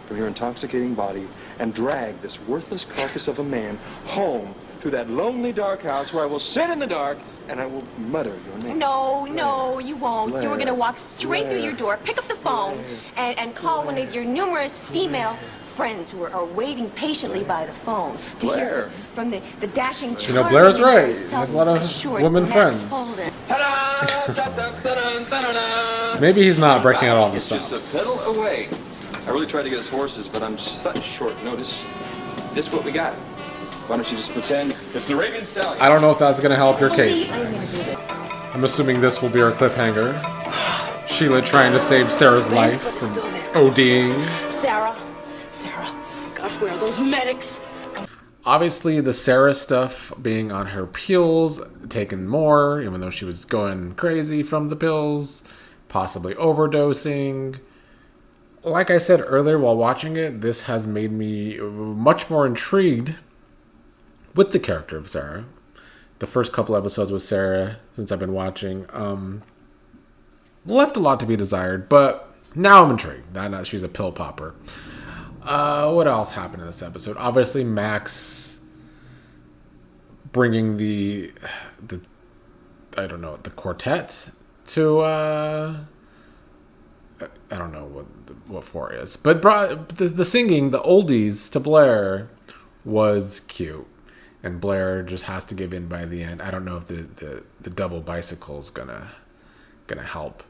from your intoxicating body and drag this worthless carcass of a man home to that lonely dark house where I will sit in the dark and I will mutter your name. No, no, you won't. Blair. You were going to walk straight through your door, pick up the phone, and call one of your numerous female friends who are waiting patiently by the phone to Blair. hear from the dashing You know, Blair's right. He has a lot of women friends. Maybe he's not breaking out all the It's just a stops. pedal away. I really tried to get us horses, but on such short notice. This is what we got. Why don't you just pretend it's the Arabian Stallion? I don't know if that's gonna help your case, Max. I'm assuming this will be our cliffhanger. Sheila trying to save Sarah's life from ODing. Sarah. Gosh, where are those medics? Obviously, the Sarah stuff being on her pills, taking more, even though she was going crazy from the pills, possibly overdosing. Like I said earlier while watching it, this has made me much more intrigued with the character of Sarah. The first couple episodes with Sarah, since I've been watching, left a lot to be desired, but now I'm intrigued. I know she's a pill popper. What else happened in this episode? Obviously, Max bringing the I don't know, the quartet to I don't know what 4 is, but brought the singing, the oldies to Blair was cute, and Blair just has to give in by the end. I don't know if the double bicycle's gonna help.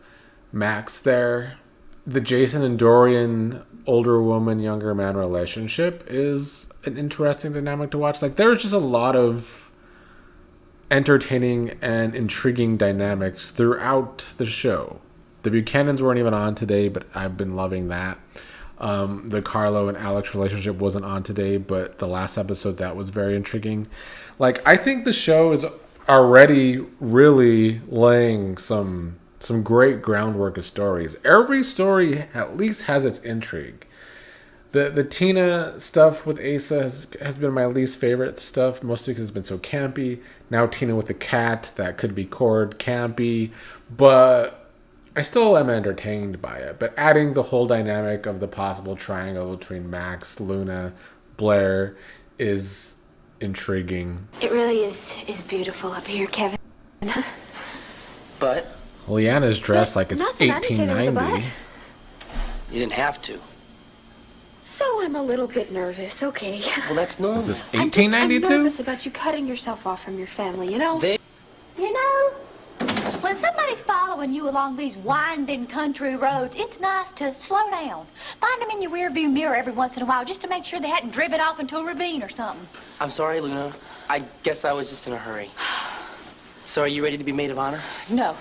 Max there. The Jason and Dorian older woman, younger man relationship is an interesting dynamic to watch. Like, there's just a lot of entertaining and intriguing dynamics throughout the show. The Buchanans weren't even on today, but I've been loving that. The Carlo and Alex relationship wasn't on today, but the last episode, that was very intriguing. Like, I think the show is already really laying some great groundwork of stories. Every story at least has its intrigue. The Tina stuff with Asa has been my least favorite stuff, mostly because it's been so campy. Now Tina with the cat, that could be cord campy, but I still am entertained by it. But adding the whole dynamic of the possible triangle between Max, Luna, Blair is intriguing. It really is beautiful up here, Kevin. But Leanna's dressed like it's nothing, I didn't say there was a 1890. you didn't have to. So I'm a little bit nervous, okay. Well, that's normal. Is this I'm 1892? nervous about you cutting yourself off from your family, you know? You know, when somebody's following you along these winding country roads, it's nice to slow down. Find them in your rearview mirror every once in a while just to make sure they hadn't driven off into a ravine or something. I'm sorry, Luna. I guess I was just in a hurry. So are you ready to be maid of honor? No.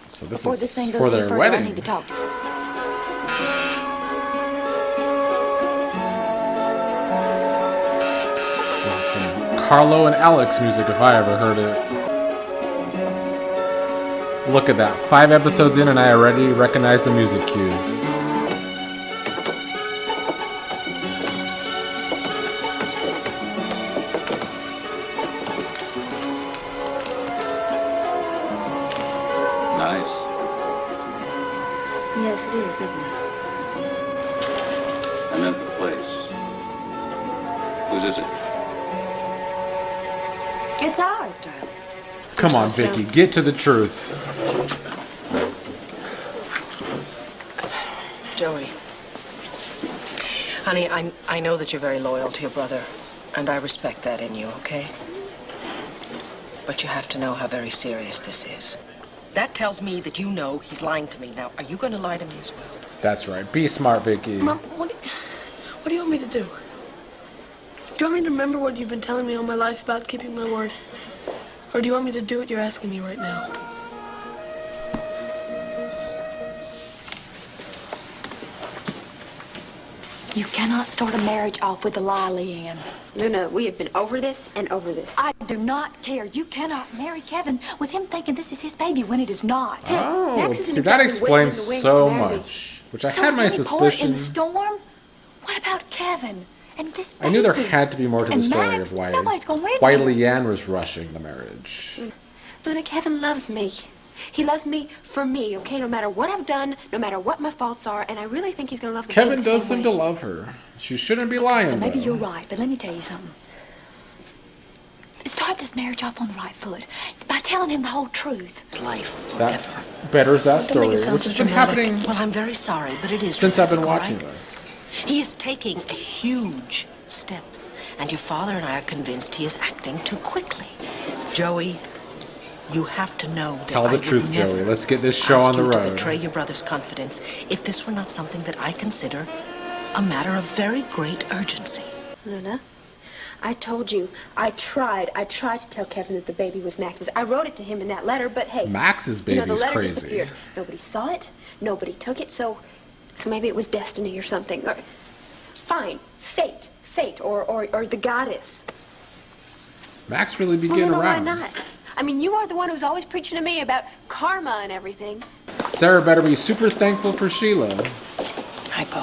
So this Before is this thing goes for any their further, I wedding. need to talk to you. This is some Carlo and Alex music if I ever heard it. Look at that. 5 episodes in and I already recognize the music cues. Nice. Yes, it is, isn't it? I meant the place. Whose is it? It's ours, darling. Come on, Viki, get to the truth. Joey. Honey, I know that you're very loyal to your brother, and I respect that in you, okay? But you have to know how very serious this is. That tells me that you know he's lying to me. Now, are you going to lie to me as well? That's right. Be smart, Viki. Mom, what do you want me to do? Do you want me to remember what you've been telling me all my life about keeping my word? Or do you want me to do what you're asking me right now? You cannot start a marriage off with a lie, Leanne. Luna, we have been over this and over this. I do not care. You cannot marry Kevin with him thinking this is his baby when it is not. Oh, see, that explains so much. Which I had my in suspicion. the storm? What about Kevin and this baby? I knew there had to be more to the And story Max, of why nobody's gonna win. Leanne was rushing the marriage. Luna, Kevin loves me. He loves me for me, okay? No matter what I've done, no matter what my faults are, and I really think he's gonna love the Kevin baby the does same seem to way. love her. She shouldn't be lying, So maybe though. you're right, but let me tell you something. Start this marriage off on the right foot by telling him the whole truth. Life. That betters that Don't make it story, sound which so has been dramatic. happening Well, I'm very sorry, but it is since I've been dramatic, watching all right? this. He is taking a huge step, and your father and I are convinced he is acting too quickly. Joey, you have to know that Tell I the would truth, never Joey. Let's get this show ask on the you to road. betray your brother's confidence if this were not something that I consider a matter of very great urgency. Luna, I told you, I tried to tell Kevin that the baby was Max's. I wrote it to him in that letter, but hey. Max's you know, baby's the letter crazy. disappeared. Nobody saw it, nobody took it, so maybe it was destiny or something. Or, fine, fate, or the goddess. Max really be Well, getting no, around. why not? I mean, you are the one who's always preaching to me about karma and everything. Sarah better be super thankful for Sheila. Hi, Bo.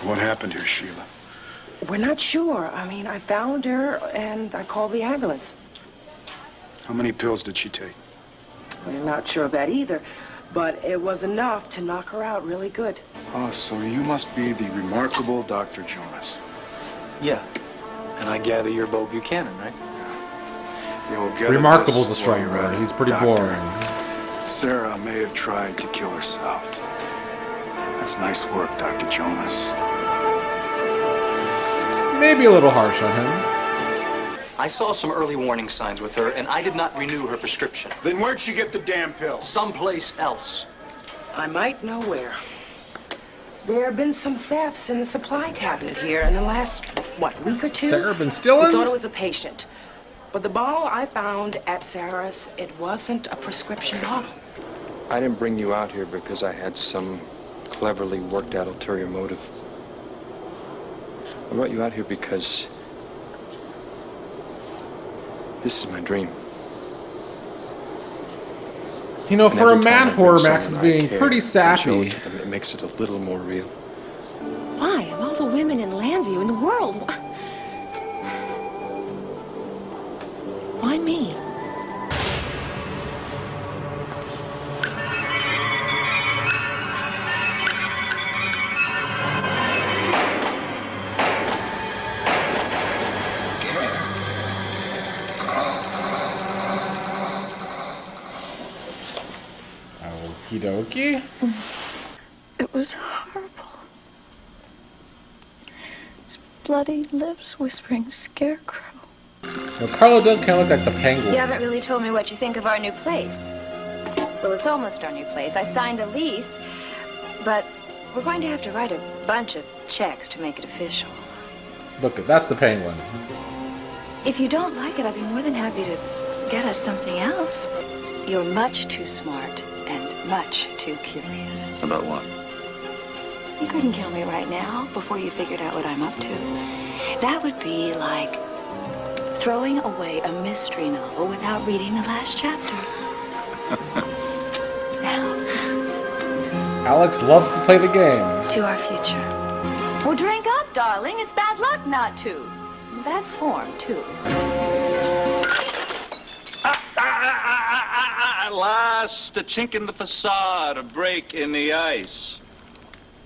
What happened here, Sheila? We're not sure. I mean, I found her and I called the ambulance. How many pills did she take? We're not sure of that either, but it was enough to knock her out really good. Oh, so you must be the remarkable Dr. Jonas. Yeah. And I gather you're Bo Buchanan, right? You'll get Remarkable's a this strong while you're word. at it, He's pretty Doctor. boring. Sarah may have tried to kill herself. That's nice work, Dr. Jonas. Maybe a little harsh on him. I saw some early warning signs with her, and I did not renew her prescription. Then where'd she get the damn pills? Someplace else. I might know where. There have been some thefts in the supply cabinet here in the last, week or two? Sarah been stealing? We thought it was a patient. But the bottle I found at Sarah's, it wasn't a prescription bottle. I didn't bring you out here because I had some cleverly worked out ulterior motive. I brought you out here because this is my dream. You know, And for a every time man, I bring horror Max is someone I being care pretty and show sappy. it to them, it makes it a little more real. Why? Of all the women in Landview in the world, why me? Okie dokie. It was horrible. His bloody lips whispering scarecrow. Well, Carlo does kind of look like the penguin. You haven't really told me what you think of our new place. Well, it's almost our new place. I signed a lease, but we're going to have to write a bunch of checks to make it official. Look, that's the penguin. If you don't like it, I'd be more than happy to get us something else. You're much too smart and much too curious. About what? You couldn't kill me right now before you figured out what I'm up to. That would be like throwing away a mystery novel without reading the last chapter. Now, Alex loves to play the game. to our future. Well, drink up, darling. It's bad luck not to. Bad form, too. At last, a chink in the facade, a break in the ice.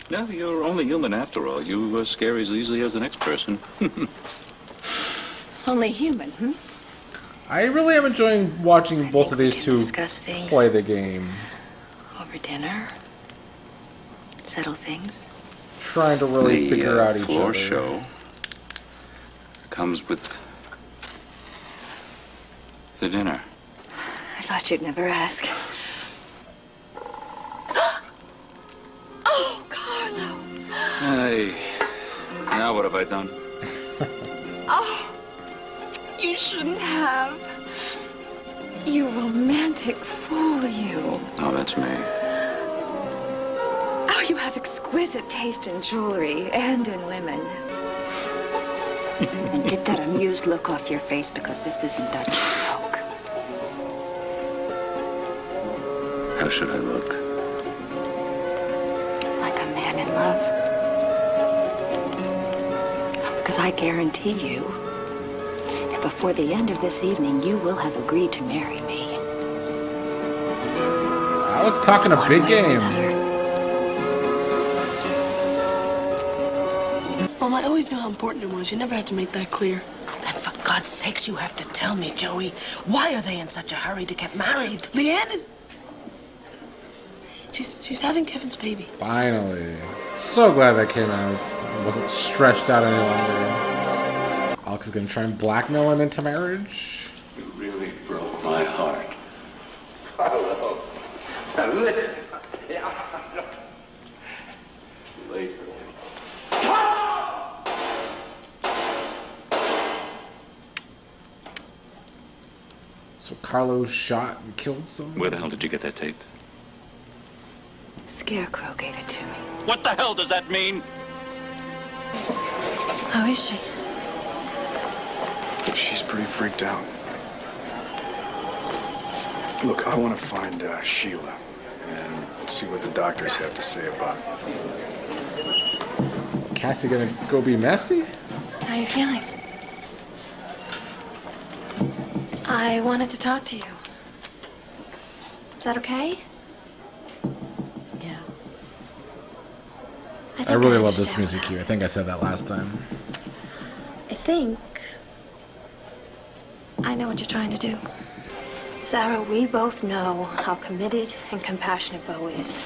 No, you're only human after all. You scare as easily as the next person. Only human, hmm? I really am enjoying watching both of these two discuss things. play the game. Over dinner. Settle things. Trying to really figure out each floor other. show comes with the dinner. I thought you'd never ask. Oh, Carlo! Hey, now what have I done? Oh, you shouldn't have. You romantic fool, you. Oh, that's me. Oh, you have exquisite taste in jewelry and in women. And get that amused look off your face because this isn't Dutch joke. How should I look? Like a man in love. Because I guarantee you that before the end of this evening, you will have agreed to marry me. Alex talking a big game. Mom, I always knew how important it was. You never had to make that clear. Then for God's sakes, you have to tell me, Joey. Why are they in such a hurry to get married? Leanne is... She's having Kevin's baby. Finally. So glad that came out. It wasn't stretched out any longer. Alex is going to try and blackmail him into marriage. You really broke my heart. Hello. Now listen. Later. So Carlo shot and killed someone? Where the hell did you get that tape? Scarecrow gave it to me. What the hell does that mean? How is she? She's pretty freaked out. Look, I want to find Sheila and see what the doctors have to say about it. Cassie gonna go be messy? How are you feeling? I wanted to talk to you. Is that okay? Yeah. I really love this music cue. I think I said that last time. I think I know what you're trying to do. Sarah, we both know how committed and compassionate Beau is.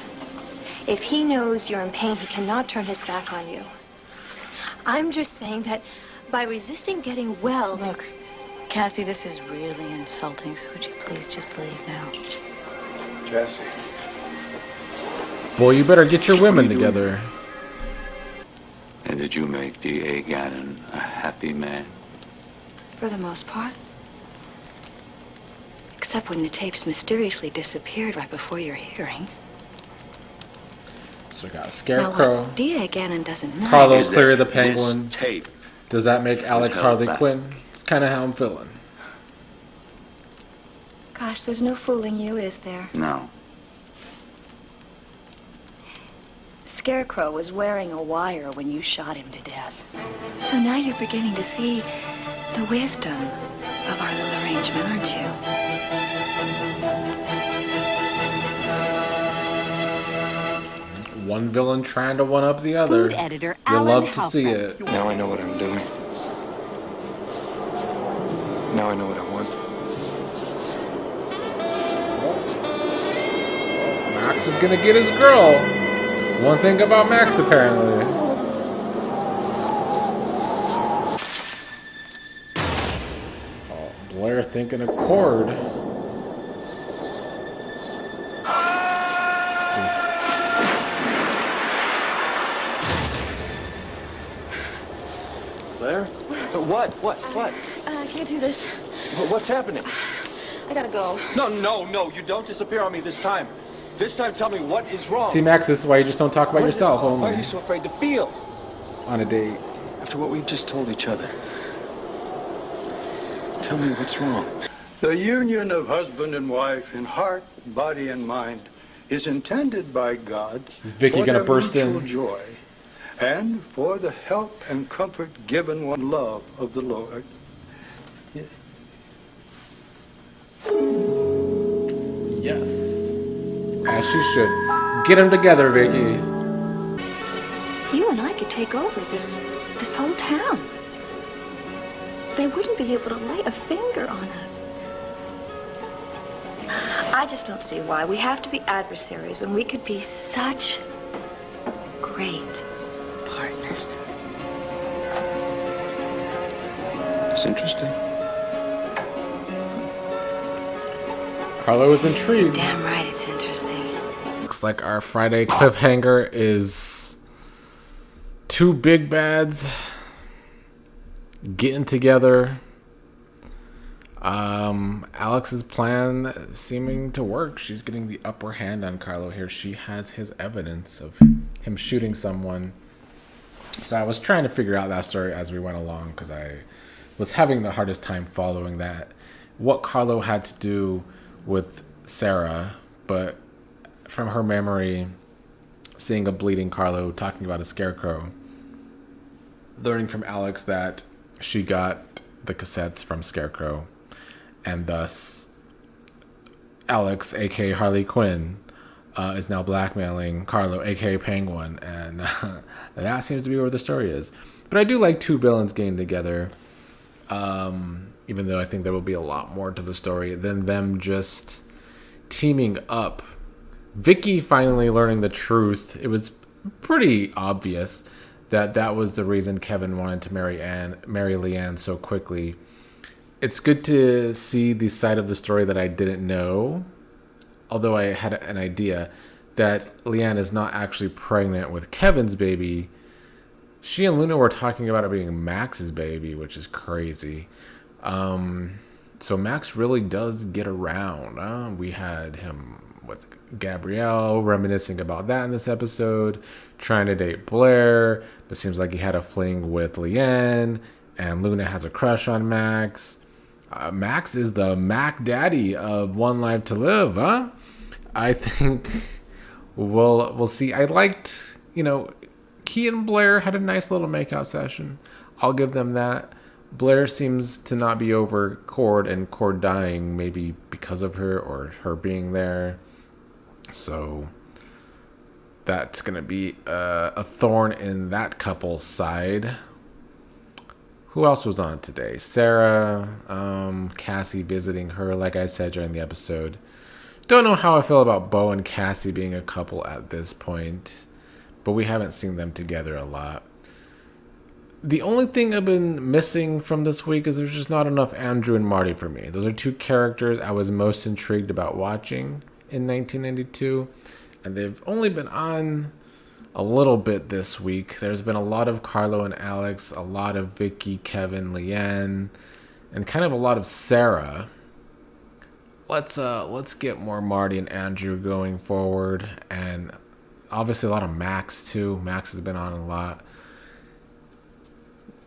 If he knows you're in pain, he cannot turn his back on you. I'm just saying that by resisting getting well... Look, Cassie, this is really insulting, so would you please just leave now? Cassie. Boy, you better get your women together. And did you make D.A. Gannon a happy man? For the most part. Except when the tapes mysteriously disappeared right before your hearing. So we got Now, Scarecrow. what D.A. Gannon doesn't know Carlo is Clear the that Penguin. this tape Does that make Alex held Harley back. Quinn? It's kind of how I'm feeling. Gosh, there's no fooling you, is there? No. Scarecrow was wearing a wire when you shot him to death. So now you're beginning to see the wisdom of our little arrangement, aren't you? One villain trying to one up the other. Food editor You Alan love to see Halpern. it. Now I know what I'm doing. Now I know what I want. Max is gonna get his girl. One thing about Max, apparently. Oh, Blair thinking a cord. Blair? What? I can't do this. What's happening? I gotta go. No, you don't disappear on me this time. This time, tell me what is wrong. See, Max, this is why you just don't talk about yourself Why are only you so afraid to feel? on a date. After what we just told each other, tell me what's wrong. The union of husband and wife in heart, body, and mind is intended by God Is Viki for gonna their burst in? mutual joy and for the help and comfort given one love of the Lord. Yes. As she should. Get them together, Viki. You and I could take over this whole town. They wouldn't be able to lay a finger on us. I just don't see why we have to be adversaries when we could be such great partners. It's interesting. Carlo is intrigued. Damn right it's interesting. Looks like our Friday cliffhanger is two big bads getting together. Alex's plan seeming to work. She's getting the upper hand on Carlo here. She has his evidence of him shooting someone. So I was trying to figure out that story as we went along because I was having the hardest time following that. What Carlo had to do with Sarah, but from her memory, seeing a bleeding Carlo, talking about a scarecrow, learning from Alex that she got the cassettes from Scarecrow, and thus Alex, aka Harley Quinn, is now blackmailing Carlo, aka Penguin, and that seems to be where the story is. But I do like two villains getting together, even though I think there will be a lot more to the story than them just teaming up. Viki finally learning the truth. It was pretty obvious that that was the reason Kevin wanted to marry Leanne so quickly. It's good to see the side of the story that I didn't know, although I had an idea that Leanne is not actually pregnant with Kevin's baby. She and Luna were talking about it being Max's baby, which is crazy. So Max really does get around. We had him with Gabrielle, reminiscing about that in this episode, trying to date Blair, but seems like he had a fling with Leanne, and Luna has a crush on Max. Max is the Mac Daddy of One Life to Live, huh? I think we'll see. I liked, Key and Blair had a nice little makeout session. I'll give them that. Blair seems to not be over Cord and Cord dying, maybe because of her or her being there. So that's going to be a thorn in that couple's side. Who else was on today? Sarah, Cassie visiting her, like I said during the episode. Don't know how I feel about Bo and Cassie being a couple at this point, but we haven't seen them together a lot. The only thing I've been missing from this week is there's just not enough Andrew and Marty for me. Those are two characters I was most intrigued about watching in 1992, and they've only been on a little bit this week. There's been a lot of Carlo and Alex, a lot of Viki, Kevin, Leanne, and kind of a lot of Sarah. let's get more Marty and Andrew going forward, and obviously a lot of Max too. Max has been on a lot.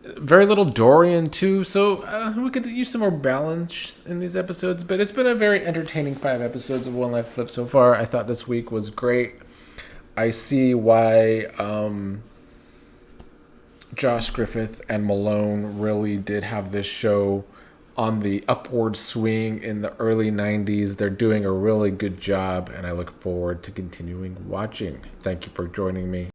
Very little Dorian too, so we could use some more balance in these episodes. But it's been a very entertaining 5 episodes of One Life to Live so far. I thought this week was great. I see why Josh Griffith and Malone really did have this show on the upward swing in the early 90s. They're doing a really good job, and I look forward to continuing watching. Thank you for joining me.